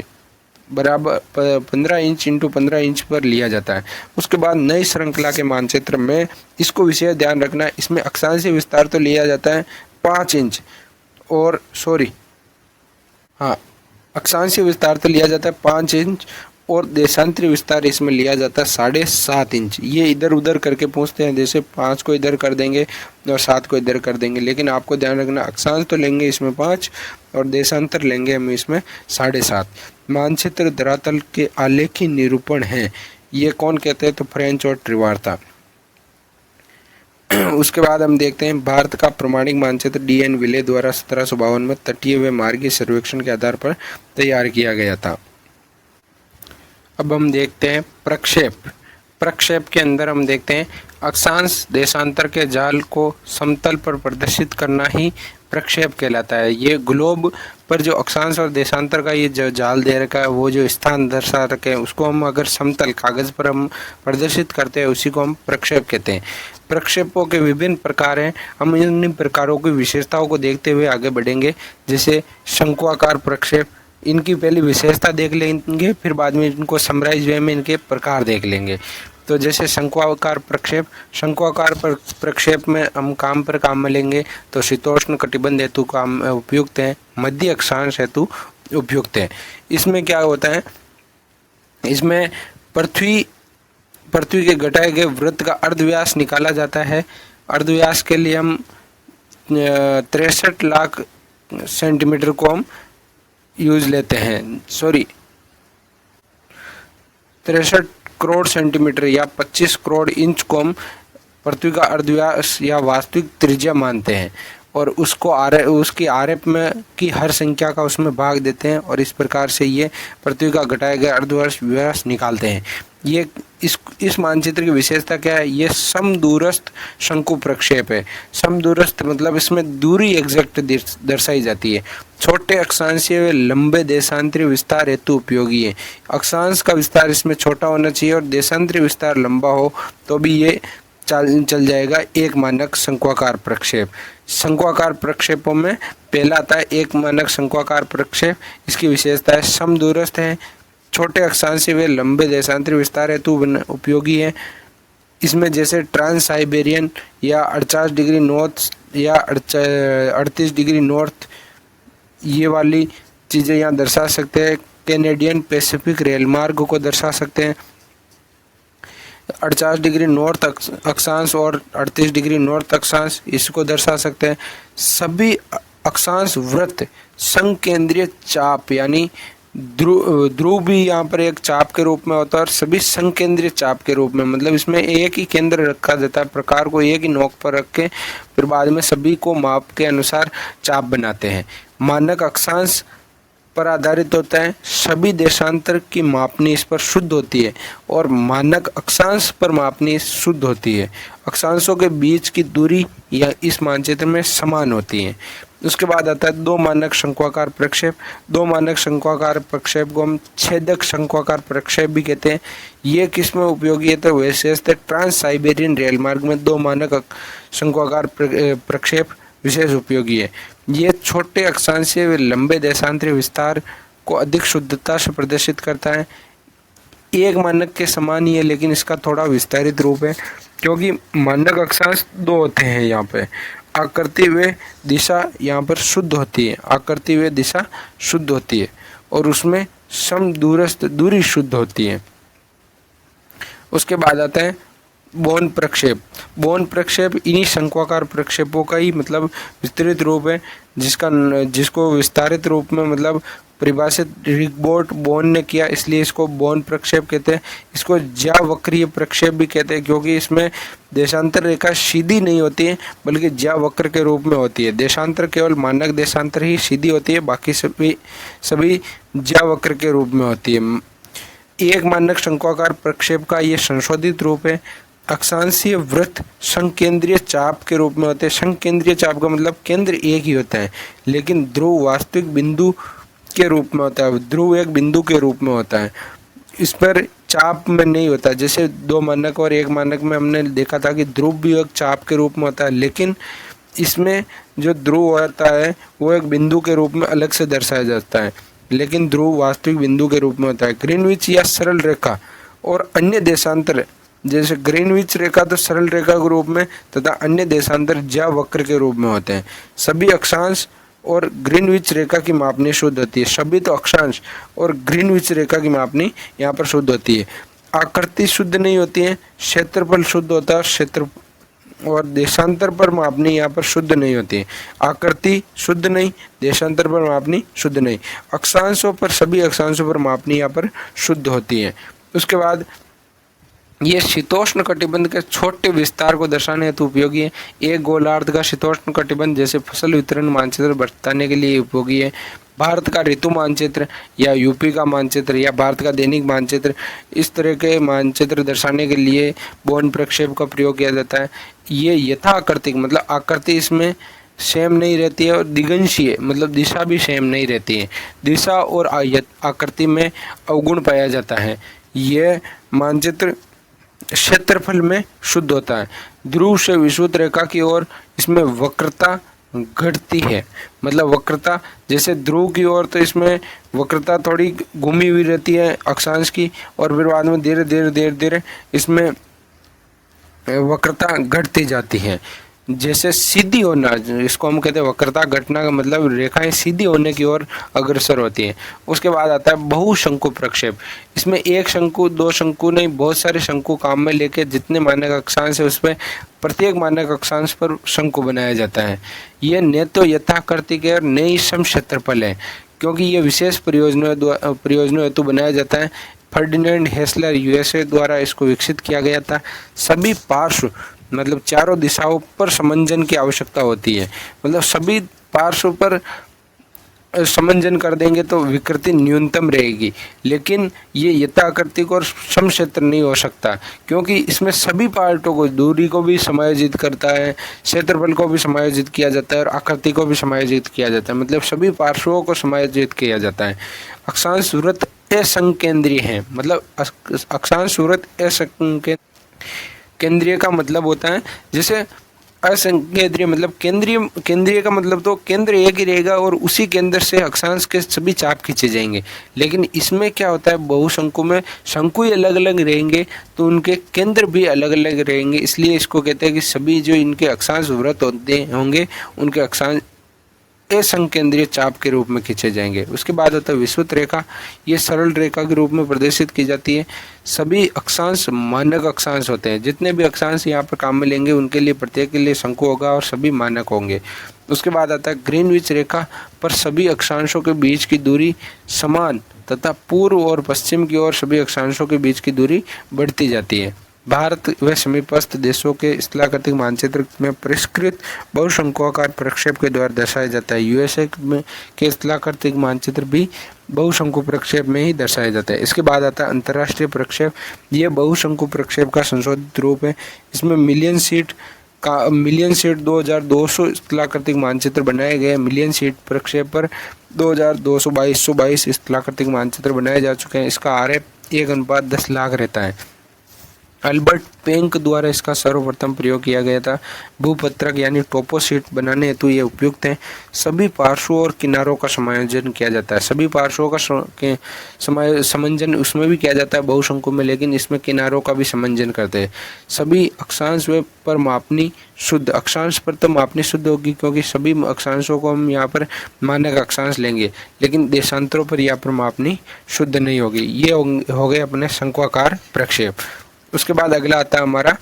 बराबर 15 इंच इंटू 15 इंच पर लिया जाता है। उसके बाद नई श्रृंखला के मानचित्र में इसको विशेष ध्यान रखना, इसमें अक्षांशीय विस्तार तो लिया जाता है 5 इंच और अक्षांशीय विस्तार तो लिया जाता है 5 इंच और देशांतरी विस्तार इसमें लिया जाता है 7.5 इंच। ये इधर उधर करके पूछते हैं, जैसे 5 को इधर कर देंगे और 7 को इधर कर देंगे, लेकिन आपको ध्यान रखना अक्षांश तो लेंगे इसमें 5 और देशांतर लेंगे हम इसमें 7.5। मानचित्र धरातल के आलेखी निरूपण है, ये कौन कहते हैं? तो फ्रेंच और ट्रिवार्ता। उसके बाद हम देखते हैं भारत का प्रमाणिक मानचित्र DN विले द्वारा 1752 में तटीय व मार्गीय सर्वेक्षण के आधार पर तैयार किया गया था। अब हम देखते हैं प्रक्षेप। प्रक्षेप के अंदर हम देखते हैं अक्षांश देशांतर के जाल को समतल पर प्रदर्शित करना ही प्रक्षेप कहलाता है। ये ग्लोब पर जो अक्षांश और देशांतर का ये जो जाल दे रखा है, वो जो स्थान दर्शा रखे हैं, उसको हम अगर समतल कागज पर हम प्रदर्शित करते हैं, उसी को हम प्रक्षेप कहते हैं। प्रक्षेपों के विभिन्न प्रकार हैं, हम इन प्रकारों की विशेषताओं को देखते हुए आगे बढ़ेंगे। जैसे शंक्वाकार प्रक्षेप, इनकी पहली विशेषता देख लेंगे, फिर बाद में इनको समराइज वे में इनके प्रकार देख लेंगे। तो जैसे शंक्वाकार प्रक्षेप, शंक्वाकार प्रक्षेप में हम काम पर काम में लेंगे तो शीतोष्ण कटिबंध हेतु काम उपयुक्त है, मध्य अक्षांश हेतु उपयुक्त है। इसमें क्या होता है, इसमें पृथ्वी के घटाए गए वृत्त का अर्धव्यास निकाला जाता है। अर्धव्यास के लिए हम 63 लाख सेंटीमीटर को हम यूज लेते हैं, 63 करोड़ सेंटीमीटर या 25 करोड़ इंच को हम पृथ्वी का अर्धव्यास या वास्तविक त्रिज्या मानते हैं और उसको उसकी आरेप में की हर संख्या का उसमें भाग देते हैं और इस प्रकार से ये पृथ्वी का घटाया गया अर्धव्यास निकालते हैं। ये इस मानचित्र की विशेषता क्या है? ये समदूरस्थ शंकु प्रक्षेप है। समदूरस्थ मतलब इसमें दूरी एग्जैक्ट दर्शाई जाती है। छोटे अक्षांशीय व लंबे देशांतरी विस्तार हेतु उपयोगी है। अक्षांश का विस्तार इसमें छोटा होना चाहिए और देशांतरी विस्तार लंबा हो तो भी ये चल जाएगा। एक मानक शंक्वाकार प्रक्षेप। शंक्वाकार प्रक्षेपों में पहला आता है एक मानक शंक्वाकार प्रक्षेप। इसकी विशेषता है समदूरस्थ है, छोटे अक्षांशीय व लंबे देशांतरी विस्तार हेतु उपयोगी है। इसमें जैसे ट्रांस साइबेरियन या 48 डिग्री नॉर्थ या 38 डिग्री नॉर्थ, ये वाली चीज़ें यहाँ दर्शा सकते हैं। कैनेडियन पैसिफिक रेल मार्ग को दर्शा सकते हैं। 48 डिग्री नॉर्थ अक्षांश और 38 डिग्री नॉर्थ अक्षांश, इसको दर्शा सकते हैं। सभी अक्षांश वृत्त संकेंद्रीय चाप यानी ध्रुव भी यहाँ पर एक चाप के रूप में होता है और सभी संकेंद्रीय चाप के रूप में, मतलब इसमें एक ही केंद्र रखा जाता है, प्रकार को एक ही नोक पर रख के फिर बाद में सभी को माप के अनुसार चाप बनाते हैं। मानक अक्षांश पर आधारित होता है। सभी देशांतर की मापनी इस पर शुद्ध होती है और मानक अक्षांश पर मापनी शुद्ध होती है। अक्षांशों के बीच की दूरी या इस मानचित्र में समान होती है। उसके बाद आता है दो मानक शंक्वाकार प्रक्षेप। दो मानक शंक्वाकार प्रक्षेप को हम छेदक शंक्वाकार प्रक्षेप भी कहते हैं। ये किस में उपयोगी है? तो विशेषतः ट्रांस साइबेरियन रेल मार्ग में दो मानक शंक्वाकार प्रक्षेप विशेष उपयोगी है। ये छोटे अक्षांशीय व लंबे देशांतरी विस्तार को अधिक शुद्धता से प्रदर्शित करता है। एक मानक के समान ही है लेकिन इसका थोड़ा विस्तारित रूप है, क्योंकि मानक अक्षांश दो होते हैं। यहाँ पे आकृति व दिशा यहाँ पर शुद्ध होती है, आकृति व दिशा शुद्ध होती है और उसमें समदूरस्थ दूरी शुद्ध होती है। उसके बाद आता है बोन प्रक्षेप। बोन प्रक्षेप इन्हीं शंक्वाकार प्रक्षेपों का ही मतलब विस्तृत रूप है, जिसको विस्तारित रूप में मतलब परिभाषित रिगबोर्ट बोन ने किया, इसलिए इसको बोन प्रक्षेप कहते हैं। इसको ज्यावक्रीय प्रक्षेप भी कहते हैं, क्योंकि इसमें देशांतर रेखा सीधी नहीं होती है बल्कि ज्यावक्र के रूप में होती है। देशांतर केवल मानक देशांतर ही सीधी होती है, बाकी सभी ज्यावक्र के रूप में होती है। एक मानक शंक्वाकार प्रक्षेप का ये संशोधित रूप है। अक्षांशीय वृत्त संकेंद्रीय चाप के रूप में होते हैं। संकेंद्रीय चाप का मतलब केंद्र एक ही होता है, लेकिन ध्रुव वास्तविक बिंदु के रूप में होता है। ध्रुव एक बिंदु के रूप में होता है, इस पर चाप में नहीं होता। जैसे दो मानक और एक मानक में हमने देखा था कि ध्रुव भी एक चाप के रूप में होता है, लेकिन इसमें जो ध्रुव होता है वो एक बिंदु के रूप में अलग से दर्शाया जाता है, लेकिन ध्रुव वास्तविक बिंदु के रूप में होता है। ग्रीनविच या सरल रेखा और अन्य देशांतर, जैसे ग्रीनविच रेखा तो सरल रेखा के रूप में तथा अन्य देशांतर ज्यावक्र के रूप में होते हैं। सभी अक्षांश और ग्रीनविच रेखा की मापनी शुद्ध होती है। सभी तो अक्षांश और ग्रीनविच रेखा की मापनी यहाँ पर शुद्ध होती है। आकृति शुद्ध नहीं होती है, क्षेत्रफल शुद्ध होता है, क्षेत्र और देशांतर पर मापनी यहाँ पर शुद्ध नहीं होती है। आकृति शुद्ध नहीं, देशांतर पर मापनी शुद्ध नहीं, अक्षांशों पर, सभी अक्षांशों पर मापनी यहाँ पर शुद्ध होती है। उसके बाद ये शीतोष्ण कटिबंध के छोटे विस्तार को दर्शाने हेतु उपयोगी है। एक गोलार्ध का शीतोष्ण कटिबंध जैसे फसल वितरण मानचित्र बताने के लिए उपयोगी है। भारत का ऋतु मानचित्र या यूपी का मानचित्र या भारत का दैनिक मानचित्र, इस तरह के मानचित्र दर्शाने के लिए बोन प्रक्षेप का प्रयोग किया जाता है। ये यथाकृतिक मतलब आकृति इसमें सेम नहीं रहती है और दिगंशीय मतलब दिशा भी सेम नहीं रहती है। दिशा और आकृति में अवगुण पाया जाता है। यह मानचित्र क्षेत्रफल में शुद्ध होता है। ध्रुव से विषुवत रेखा की ओर इसमें वक्रता घटती है, मतलब वक्रता जैसे ध्रुव की ओर तो इसमें वक्रता थोड़ी घूमी हुई रहती है अक्षांश की, और फिर बाद में धीरे धीरे इसमें वक्रता घटती जाती है। जैसे सीधी होना, इसको हम कहते हैं वक्रता घटना का मतलब रेखाएं सीधी होने की ओर अग्रसर होती हैं। उसके बाद आता है बहुशंकु प्रक्षेप। इसमें एक शंकु, दो शंकु नहीं, बहुत सारे शंकु काम में लेके जितने मानक अक्षांश है उसमें प्रत्येक मानक अक्षांश पर शंकु बनाया जाता है। ये न तो यथाकृतिक है और न ही सम क्षेत्रफल है, क्योंकि ये विशेष प्रयोजनों हेतु बनाया जाता है। फर्डिनेंड हेसलर यूएसए द्वारा इसको विकसित किया गया था। सभी पार्श्व मतलब चारों दिशाओं पर समंजन की आवश्यकता होती है, मतलब सभी पार्श्व पर समंजन कर देंगे तो विकृति न्यूनतम रहेगी। लेकिन ये यथाकृतिक और सम क्षेत्र नहीं हो सकता, क्योंकि इसमें सभी पार्टों को, दूरी को भी समायोजित करता है, क्षेत्रफल को भी समायोजित किया जाता है और आकृति को भी समायोजित किया जाता है, मतलब सभी पार्श्वों को समायोजित किया जाता है। अक्षांश सूरत असंकेंद्रीय है, मतलब अक्षांश सूरत केंद्रीय का मतलब होता है, जैसे असंकेंद्रीय मतलब केंद्रीय का मतलब तो केंद्र एक ही रहेगा और उसी केंद्र से अक्षांश के सभी चाप खींचे जाएंगे। लेकिन इसमें क्या होता है, बहुशंकु में शंकु ही अलग अलग रहेंगे तो उनके केंद्र भी अलग अलग रहेंगे, इसलिए इसको कहते हैं कि सभी जो इनके अक्षांश वृत्त होते होंगे उनके अक्षांश असंकेंद्रीय चाप के रूप में खींचे जाएंगे। उसके बाद आता है विषुवत रेखा। ये सरल रेखा के रूप में प्रदर्शित की जाती है। सभी अक्षांश मानक अक्षांश होते हैं, जितने भी अक्षांश यहाँ पर काम में लेंगे उनके लिए प्रत्येक के लिए शंकु होगा और सभी मानक होंगे। उसके बाद आता है ग्रीनविच रेखा पर सभी अक्षांशों के बीच की दूरी समान तथा पूर्व और पश्चिम की ओर सभी अक्षांशों के बीच की दूरी बढ़ती जाती है। भारत व समीपस्थ देशों के स्थलाकृतिक मानचित्र में परिष्कृत बहुशंकुआकार प्रक्षेप के द्वारा दर्शाया जाता है। यूएसए में के स्थलाकृतिक मानचित्र भी बहुशंकु प्रक्षेप में ही दर्शाया जाता है। इसके बाद आता है अंतर्राष्ट्रीय प्रक्षेप। ये बहुशंकु प्रक्षेप का संशोधित रूप है। इसमें मिलियन सीट 2200 स्थलाकृतिक मानचित्र बनाए गए। मिलियन सीट प्रक्षेप पर 2222 स्थलाकृतिक मानचित्र बनाए जा चुके हैं। इसका आर 1:10 लाख रहता है। अल्बर्ट पेंक द्वारा इसका सर्वप्रथम प्रयोग किया गया था। भूपत्रक यानी टोपोशीट बनाने हेतु ये उपयुक्त है। सभी पार्श्वों और किनारों का समायोजन किया जाता है। सभी पार्श्वों का समंजन उसमें भी किया जाता है बहुशंकु में, लेकिन इसमें किनारों का भी समंजन करते हैं। सभी अक्षांश पर मापनी शुद्ध, अक्षांश पर तो मापनी शुद्ध होगी क्योंकि सभी अक्षांशों को हम यहाँ पर मानक अक्षांश लेंगे, लेकिन देशांतरों पर यहाँ पर मापनी शुद्ध नहीं होगी। ये हो गए अपने शंक्वाकार प्रक्षेप। उसके बाद अगला आता है हमारा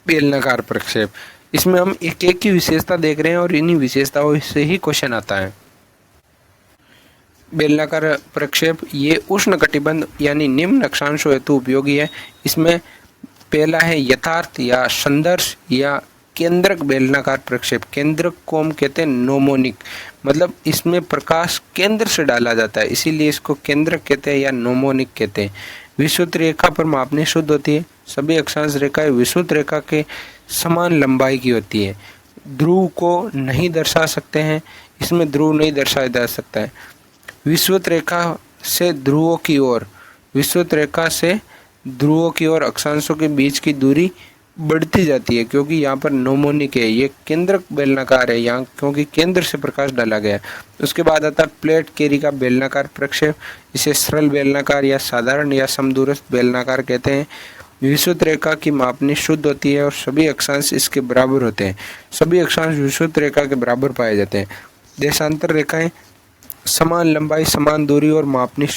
बेलनाकार प्रक्षेप। इसमें हम एक एक की विशेषता देख रहे हैं और इन्हीं विशेषताओं से ही क्वेश्चन आता है। बेलनाकार प्रक्षेप ये उष्ण कटिबंध यानी निम्न अक्षांशों हेतु उपयोगी है। इसमें पहला है यथार्थ या संदर्श या केंद्रक बेलनाकार प्रक्षेप। केंद्रक को हम कहते हैं नोमोनिक, मतलब इसमें प्रकाश केंद्र से डाला जाता है, इसीलिए इसको केंद्रक कहते हैं या नोमोनिक कहते हैं। विषुवत रेखा पर मापनी शुद्ध होती है। सभी अक्षांश रेखाएं विषुवत रेखा के समान लंबाई की होती है। ध्रुव को नहीं दर्शा सकते हैं, इसमें ध्रुव नहीं दर्शाया जा सकता है। विषुवत रेखा से ध्रुवों की ओर, विषुवत रेखा से ध्रुवों की ओर अक्षांशों के बीच की दूरी बढ़ती जाती है, क्योंकि यहाँ पर नोमोनिक है। ये केंद्रक बेलनाकार है यहाँ, क्योंकि केंद्र से प्रकाश डाला गया। उसके बाद आता है प्लेट केरी का बेलनाकार प्रक्षेप। इसे सरल बेलनाकार या साधारण या समदूरस्थ बेलनाकार कहते हैं। विषुवत रेखा की मापनी शुद्ध होती है और सभी अक्षांश इसके बराबर होते हैं। सभी अक्षांश विषुवत रेखा के बराबर पाए जाते हैं। देशांतर रेखाएं समान लंबाई, समान दूरी और मापनी।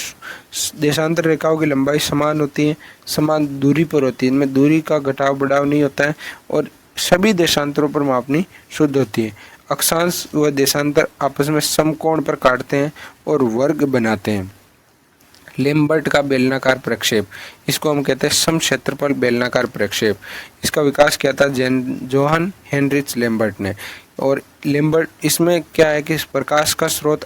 देशांतर रेखाओं की लंबाई समान होती है, समान दूरी पर होती है, इनमें दूरी का घटाव बढ़ाव नहीं होता है और सभी देशांतरों पर मापनी शुद्ध होती है। अक्षांश व देशांतर आपस में समकोण पर काटते हैं और वर्ग बनाते हैं। लेम्बर्ट का बेलनाकार प्रक्षेप, इसको हम कहते हैं समक्षेत्रफल बेलनाकार प्रक्षेप। इसका विकास किया था जोहान हेनरिच लेम्बर्ट ने। और लेम्बर्ट, इसमें क्या है कि प्रकाश का स्रोत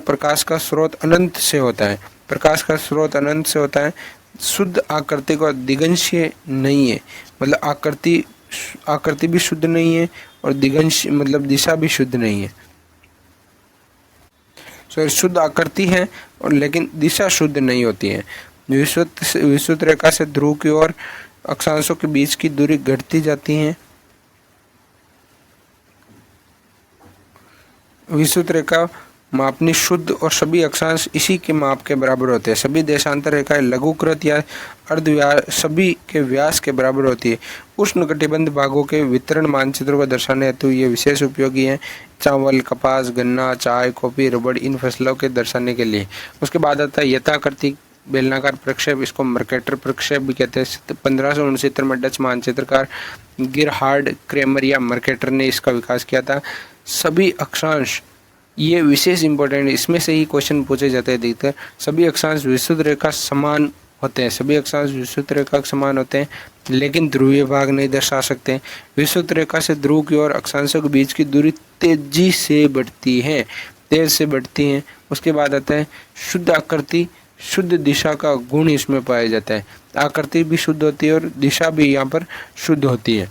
प्रकाश का स्रोत अनंत से होता है। प्रकाश का स्रोत अनंत से होता है, शुद्ध आकृति का दिगंशीय नहीं है, मतलब आकृति भी शुद्ध नहीं है और दिगंश दिशा भी शुद्ध नहीं है। शुद्ध आकृति है और लेकिन दिशा शुद्ध नहीं होती है। विषुवत रेखा से ध्रुव की ओर अक्षांशों के बीच की दूरी घटती जाती है। विषुवत रेखा मापनी शुद्ध और सभी अक्षांश इसी के माप के बराबर होते हैं। सभी देशांतर रेखाएं लघुकृत या अर्धव्यास सभी के व्यास के बराबर होती है। उष्णकटिबंध भागों के वितरण मानचित्रों को दर्शाने हेतु ये विशेष उपयोगी है। चावल, कपास, गन्ना, चाय, कॉफी, रबड़, इन फसलों के दर्शाने के लिए। उसके बाद आता है यथाकृति बेलनाकार प्रक्षेप, इसको मर्केटर प्रक्षेप भी कहते हैं। 1569 में डच मानचित्रकार गिरहार्ड क्रेमर या मर्केटर ने इसका विकास किया था। सभी अक्षांश, ये विशेष इंपॉर्टेंट है, इसमें से ही क्वेश्चन पूछे जाते हैं अधिकतर। सभी अक्षांश विषुवत रेखा समान होते हैं, सभी अक्षांश विषुवत रेखा समान होते हैं लेकिन ध्रुवीय भाग नहीं दर्शा सकते। विषुवत रेखा से ध्रुव की ओर अक्षांशों के बीच की दूरी तेजी से बढ़ती है, तेज से बढ़ती है। उसके बाद आता है शुद्ध आकृति, शुद्ध दिशा का गुण इसमें पाया जाता है। आकृति भी शुद्ध होती है और दिशा भी यहाँ पर शुद्ध होती है।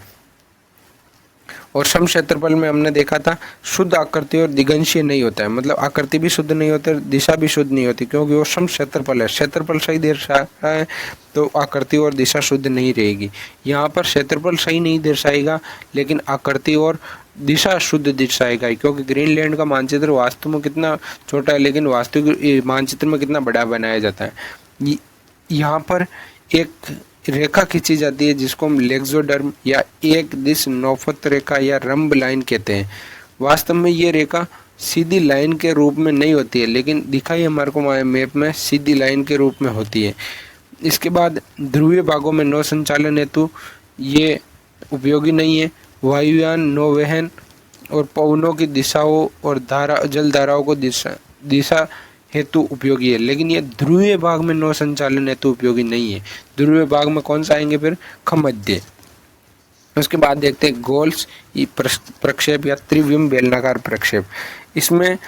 और समक्षेत्रफल में हमने देखा था शुद्ध आकृति और दिगंशीय नहीं होता है, मतलब आकृति भी शुद्ध नहीं होती, दिशा भी शुद्ध नहीं होती, क्योंकि वो समक्षेत्रफल है। क्षेत्रफल सही दर्शा रहा है तो आकृति और दिशा शुद्ध नहीं रहेगी। यहाँ पर क्षेत्रफल सही नहीं दर्शाएगा लेकिन आकृति और दिशा शुद्ध दर्शाएगा, क्योंकि ग्रीनलैंड का मानचित्र वास्तव में कितना छोटा है लेकिन वास्तविक मानचित्र में कितना बड़ा बनाया जाता है। यहाँ पर एक रेखा खींची जाती है जिसको हम लेक्सोडर्म या एक दिश नौफत रेखा या रंब लाइन कहते हैं। वास्तव में ये रेखा सीधी लाइन के रूप में नहीं होती है लेकिन दिखाई हमारे को मैप में सीधी लाइन के रूप में होती है। इसके बाद ध्रुवीय भागों में नौ संचालन हेतु ये उपयोगी नहीं है। वायुयान, नौवहन और पवनों की दिशाओं और जल धाराओं को दिशा हेतु उपयोगी है, लेकिन ये ध्रुवीय भाग में नौ संचालन हेतु उपयोगी नहीं है। ध्रुवीय भाग में कौन सा आएंगे फिर? खमध्य। उसके बाद देखते हैं गोल्स प्रक्षेप या त्रिविम बेलनाकार प्रक्षेप। इसमें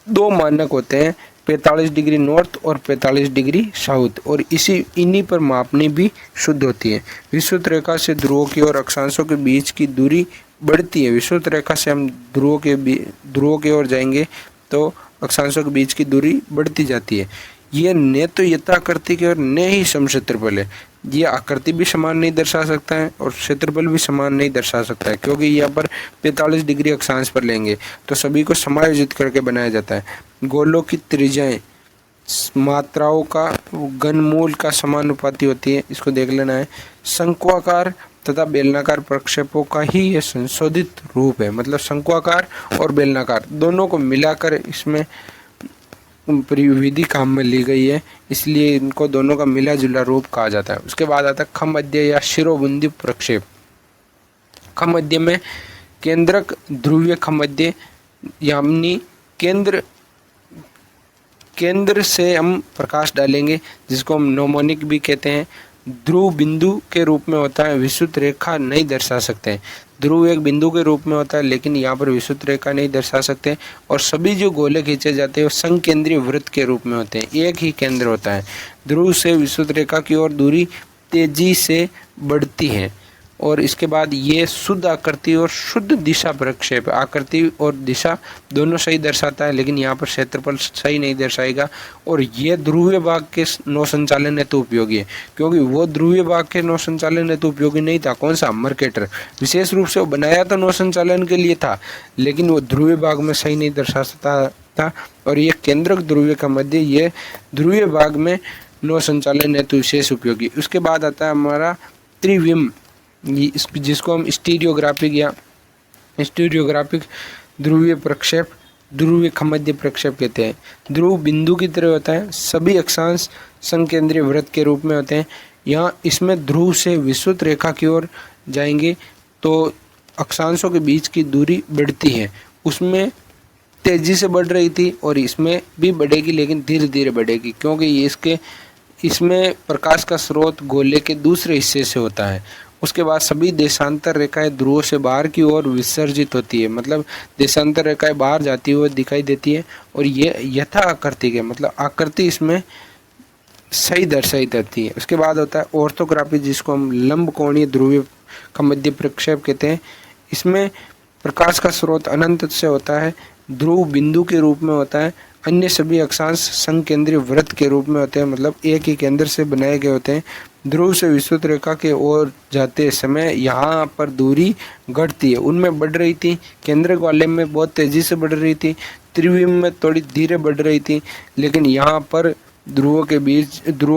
दो मानक होते हैं, 45 डिग्री नॉर्थ और 45 डिग्री साउथ, और इन्हीं पर मापनी भी शुद्ध होती है। विषुवत रेखा से ध्रुवों की और अक्षांशों के बीच की दूरी बढ़ती है। विषुवत रेखा से हम ध्रुवों की ओर जाएंगे तो अक्षांशों के बीच की दूरी बढ़ती जाती है। ये न तो यथाकृति की और न ही समक्षेत्रफल है। ये आकृति भी समान नहीं दर्शा सकता है और क्षेत्रफल भी समान नहीं दर्शा सकता है, क्योंकि यहाँ पर 45 डिग्री अक्षांश पर लेंगे तो सभी को समायोजित करके बनाया जाता है। गोलों की त्रिज्याएं मात्राओं का घनमूल का समानुपाती होती है, इसको देख लेना है। शंक्वाकार तथा बेलनाकार प्रक्षेपों का ही ये संशोधित रूप है, मतलब शंक्वाकार और बेलनाकार दोनों को मिलाकर इसमें विधि काम में ली गई है, इसलिए इनको दोनों का मिला जुला रूप कहा जाता है। उसके बाद आता है खमध्य या शिरोबिंदु प्रक्षेप। खमध्य में केंद्रक ध्रुवीय खमध्य, यानी केंद्र से हम प्रकाश डालेंगे जिसको हम नोमोनिक भी कहते हैं। ध्रुव बिंदु के रूप में होता है, विषुवत रेखा नहीं दर्शा सकते हैं। ध्रुव एक बिंदु के रूप में होता है लेकिन यहाँ पर विषुवत रेखा नहीं दर्शा सकते। और सभी जो गोले खींचे जाते हैं वो संकेंद्रीय वृत्त के रूप में होते हैं, एक ही केंद्र होता है। ध्रुव से विषुवत रेखा की ओर दूरी तेजी से बढ़ती है। और इसके बाद ये शुद्ध आकृति और शुद्ध दिशा प्रक्षेप, आकृति और दिशा दोनों सही दर्शाता है लेकिन यहाँ पर क्षेत्रफल सही नहीं दर्शाएगा। और ये ध्रुवीय भाग के नौ संचालन हेतु उपयोगी है, क्योंकि वो ध्रुवीय भाग के नौ संचालन हेतु उपयोगी नहीं था। कौन सा? मर्केटर। विशेष रूप से वो बनाया तो नौ संचालन के लिए था लेकिन वो ध्रुवीय भाग में सही नहीं दर्शा सकता था। और ये केंद्रक ध्रुवीय का मध्य, ये ध्रुवीय भाग में नौ संचालन हेतु विशेष उपयोगी। उसके बाद आता है हमारा त्रिविम, जिसको हम स्टीरियोग्राफिक ध्रुवीय प्रक्षेप, ध्रुवीय खमध्य प्रक्षेप कहते हैं। ध्रुव बिंदु की तरह होता है, सभी अक्षांश संकेंद्रीय वृत्त के रूप में होते हैं। यहाँ इसमें ध्रुव से विषुवत रेखा की ओर जाएंगे तो अक्षांशों के बीच की दूरी बढ़ती है, उसमें तेजी से बढ़ रही थी और इसमें भी बढ़ेगी, लेकिन धीरे धीरे बढ़ेगी, क्योंकि ये इसमें प्रकाश का स्रोत गोले के दूसरे हिस्से से होता है। उसके बाद सभी देशांतर रेखाएं ध्रुवों से बाहर की ओर विसर्जित होती है, मतलब देशांतर रेखाएं बाहर जाती हुई दिखाई देती है। और ये यथा आकृति के, मतलब आकृति इसमें सही दर्शाई जाती है। उसके बाद होता है ऑर्थोग्राफी, जिसको हम लंब कोणीय ध्रुवीय खमध्य प्रक्षेप कहते हैं। इसमें प्रकाश का स्रोत अनंत से होता है, ध्रुव बिंदु के रूप में होता है, अन्य सभी अक्षांश संकेंद्रीय वृत्त के रूप में होते हैं, मतलब एक ही केंद्र से बनाए गए होते हैं। ध्रुव से विषुवत रेखा के ओर जाते समय यहाँ पर दूरी घटती है, उनमें बढ़ रही थी, केंद्रक वाले में बहुत तेजी से बढ़ रही थी, त्रिविम में थोड़ी धीरे बढ़ रही थी, लेकिन यहाँ पर ध्रुवों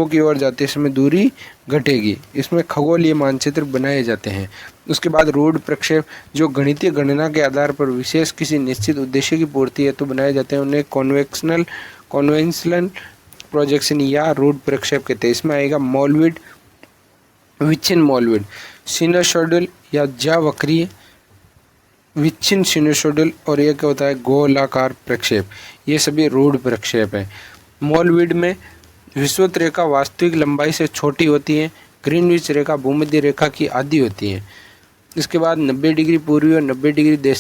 की ओर जाते समय दूरी घटेगी। इसमें खगोलीय मानचित्र बनाए जाते हैं। उसके बाद रूढ़ प्रक्षेप, जो गणितीय गणना के आधार पर विशेष किसी निश्चित उद्देश्य की पूर्ति हेतु बनाए जाते हैं, उन्हें कॉन्वेंशनल प्रोजेक्शन या रूढ़ प्रक्षेप कहते हैं। इसमें आएगा मौलविड, विच्छिन्न मौलविड, सिनुसोइडल या ज्यावक्रीय, विच्छिन्न सिनुसोइडल, और यह क्या होता है गोलाकार प्रक्षेप। ये सभी रूढ़ प्रक्षेप है। मौलविड में विषुवत रेखा वास्तविक लंबाई से छोटी होती है, ग्रीनविच रेखा भूमध्य रेखा की आधी होती है। इसके बाद 90 डिग्री पूर्वी और 90 डिग्री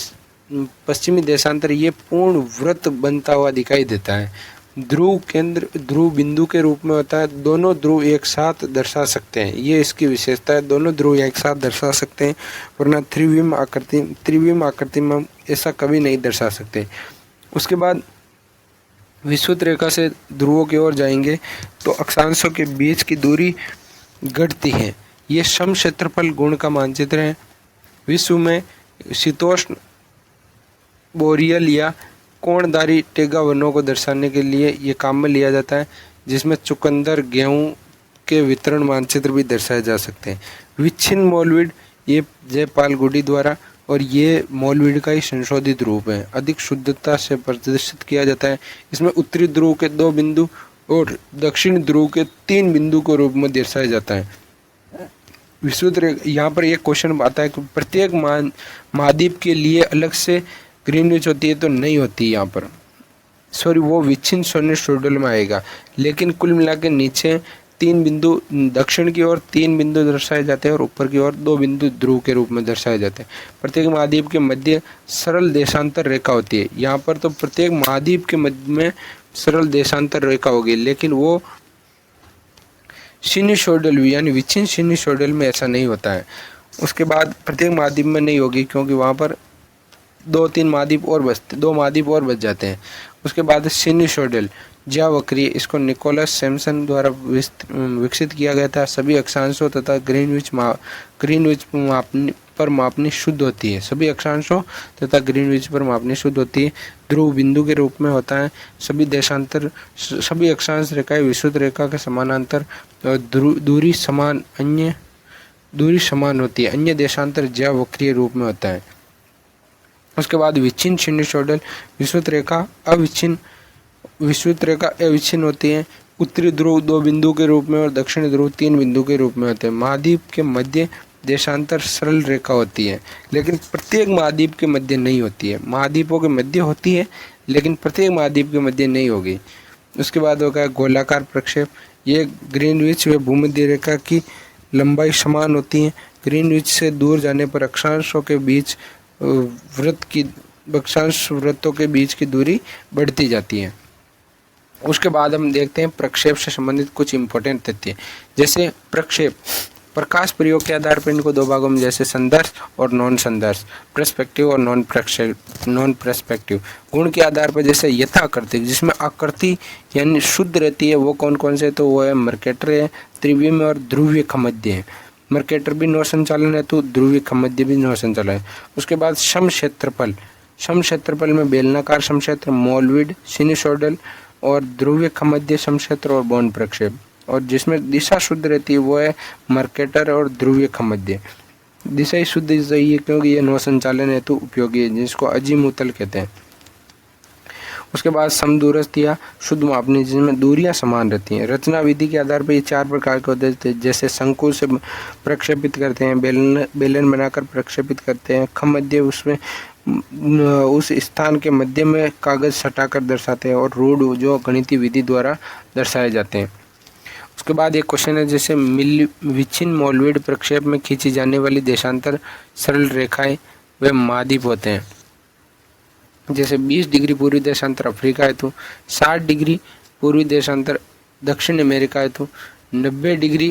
पश्चिमी देशांतर ये पूर्ण वृत्त बनता हुआ दिखाई देता है। ध्रुव केंद्र ध्रुव बिंदु के रूप में होता है, दोनों ध्रुव एक साथ दर्शा सकते हैं, ये इसकी विशेषता है, दोनों ध्रुव एक साथ दर्शा सकते हैं, वरना त्रिविम आकृति में ऐसा कभी नहीं दर्शा सकते। उसके बाद विषुवत रेखा से ध्रुवों की ओर जाएंगे तो अक्षांशों के बीच की दूरी घटती है। ये समक्षेत्रफल गुण का मानचित्र है। विश्व में शीतोष्ण बोरियल या कोणधारी टेगा वनों को दर्शाने के लिए ये काम में लिया जाता है, जिसमें चुकंदर गेहूं के वितरण मानचित्र भी दर्शाए जा सकते हैं। विच्छिन्न मौलविड, ये जयपाल गुडी द्वारा, और ये मौलविड का ही संशोधित रूप है, अधिक शुद्धता से प्रदर्शित किया जाता है। इसमें उत्तरी ध्रुव के 2 बिंदु और दक्षिण ध्रुव के 3 बिंदु के रूप में दर्शाया जाता है। विषुवत रेखा, यहाँ पर एक क्वेश्चन आता है कि प्रत्येक महाद्वीप के लिए अलग से ग्रीनविच होती है, तो नहीं होती यहाँ पर, सॉरी, वो विच्छिन्न सिनुसोइडल में आएगा। लेकिन कुल मिला के नीचे 3 बिंदु दक्षिण की ओर 3 बिंदु दर्शाए जाते हैं और ऊपर की ओर 2 बिंदु ध्रुव के रूप में दर्शाए जाते हैं। प्रत्येक महाद्वीप के मध्य सरल देशांतर रेखा होती है। यहाँ पर तो प्रत्येक महाद्वीप के मध्य में सरल देशांतर रेखा होगी, लेकिन वो सिनुसोइडल यानी विच्छिन्न सिनुसोइडल में ऐसा नहीं होता है। उसके बाद प्रत्येक महाद्वीप में नहीं होगी, क्योंकि वहाँ पर 2 महाद्वीप और बच जाते हैं। उसके बाद सिनुसोइडल ज्यावक्रीय, इसको निकोलस सैमसन द्वारा विकसित किया गया था। सभी अक्षांशों तथा ग्रीनविच पर मापनी शुद्ध होती है। सभी अक्षांशों तथा ग्रीनविच पर मापनी शुद्ध होती है। ध्रुव बिंदु के रूप में होता है। सभी अक्षांश रेखाएं विषुवत रेखा के समानांतर और दूरी समान होती है। अन्य देशांतर ज्यावक्रीय रूप में होता है। उसके बाद विच्छिन्न सिनुसोइडल, विषुवत रेखा अविच्छिन्न होती है। उत्तरी ध्रुव 2 बिंदु के रूप में और दक्षिणी ध्रुव 3 बिंदु के रूप में होते हैं। महाद्वीप के मध्य देशांतर सरल रेखा होती है, लेकिन प्रत्येक महाद्वीप के मध्य नहीं होती है। महाद्वीपों के मध्य होती है, लेकिन प्रत्येक महाद्वीप के मध्य नहीं होगी। उसके बाद होगा गोलाकार प्रक्षेप। ये ग्रीनविच व भूमध्य रेखा की लंबाई समान होती है। ग्रीनविच से दूर जाने पर अक्षांशों के बीच वृत्तों के बीच की दूरी बढ़ती जाती है। उसके बाद हम देखते हैं प्रक्षेप से संबंधित कुछ इंपॉर्टेंट तथ्य, जैसे प्रक्षेप प्रकाश प्रयोग के आधार पर इनको 2 भागों में, जैसे संदर्श और नॉन संदर्श, पर्सपेक्टिव और नॉन पर्सपेक्टिव। गुण के आधार पर जैसे यथाकृतिक, जिसमें आकृति यानी शुद्ध रहती है, वो कौन कौन से, तो वो है मर्केटर है, त्रिविम और ध्रुवीय खमध्य है। मर्केटर भी नौ संचालन है, तो ध्रुवीय खमध्य भी नौ संचालन है। उसके बाद समक्षेत्रफल में बेलनाकार समक्षेत्र, मौलविड, सिनुसोइडल और ध्रुवीय खमध्य समक्षेत्र और बॉन्ड प्रक्षेप, और जिसमें दिशा शुद्ध रहती है वो है मर्केटर और ध्रुवीय खमध्य। दिशा शुद्ध दिशा ये क्योंकि ये नौ संचालन हेतु उपयोगी है, जिसको अजीमुथल कहते हैं। उसके बाद समदूरस्थ या शुद्ध मापनी, जिसमें दूरियां समान रहती हैं। रचना विधि के आधार पर ये 4 प्रकार के होते हैं, जैसे शंकु से प्रक्षेपित करते हैं, बेलन बनाकर प्रक्षेपित करते हैं, खम मध्य उसमें उस स्थान के मध्य में कागज सटाकर दर्शाते हैं, और रूढ़ जो गणितीय विधि द्वारा दर्शाए जाते हैं। उसके बाद एक क्वेश्चन है, जैसे विच्छिन्न मोलवेड प्रक्षेप में खींची जाने वाली देशांतर सरल रेखाएं वे मादीप होते हैं। जैसे 20 डिग्री पूर्वी देशांतर अफ्रीका हेतु, 60 डिग्री पूर्वी देशांतर दक्षिण अमेरिका हेतु, 90 डिग्री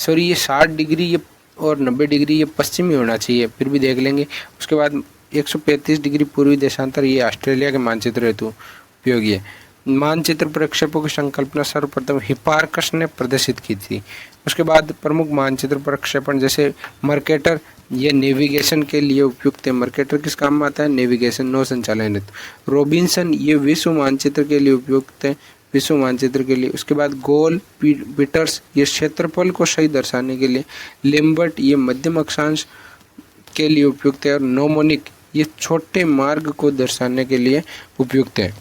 ये 60 डिग्री ये और 90 डिग्री ये पश्चिमी होना चाहिए, फिर भी देख लेंगे। उसके बाद 135 डिग्री पूर्वी देशांतर ये ऑस्ट्रेलिया के मानचित्र हेतु उपयोगी है। मानचित्र प्रक्षेपों की संकल्पना सर्वप्रथम हिपार्कस ने प्रदर्शित की थी। उसके बाद प्रमुख मानचित्र प्रक्षेपण, जैसे मर्केटर ये नेविगेशन के लिए उपयुक्त है। मर्केटर किस काम में आता है? नेविगेशन, नौ संचालन हेतु। रॉबिन्सन ये विश्व मानचित्र के लिए उपयुक्त है, विश्व मानचित्र के लिए। उसके बाद गोल पीटर्स ये क्षेत्रफल को सही दर्शाने के लिए। लेम्बर्ट ये मध्यम अक्षांश के लिए उपयुक्त है, और नोमोनिक ये छोटे मार्ग को दर्शाने के लिए उपयुक्त है।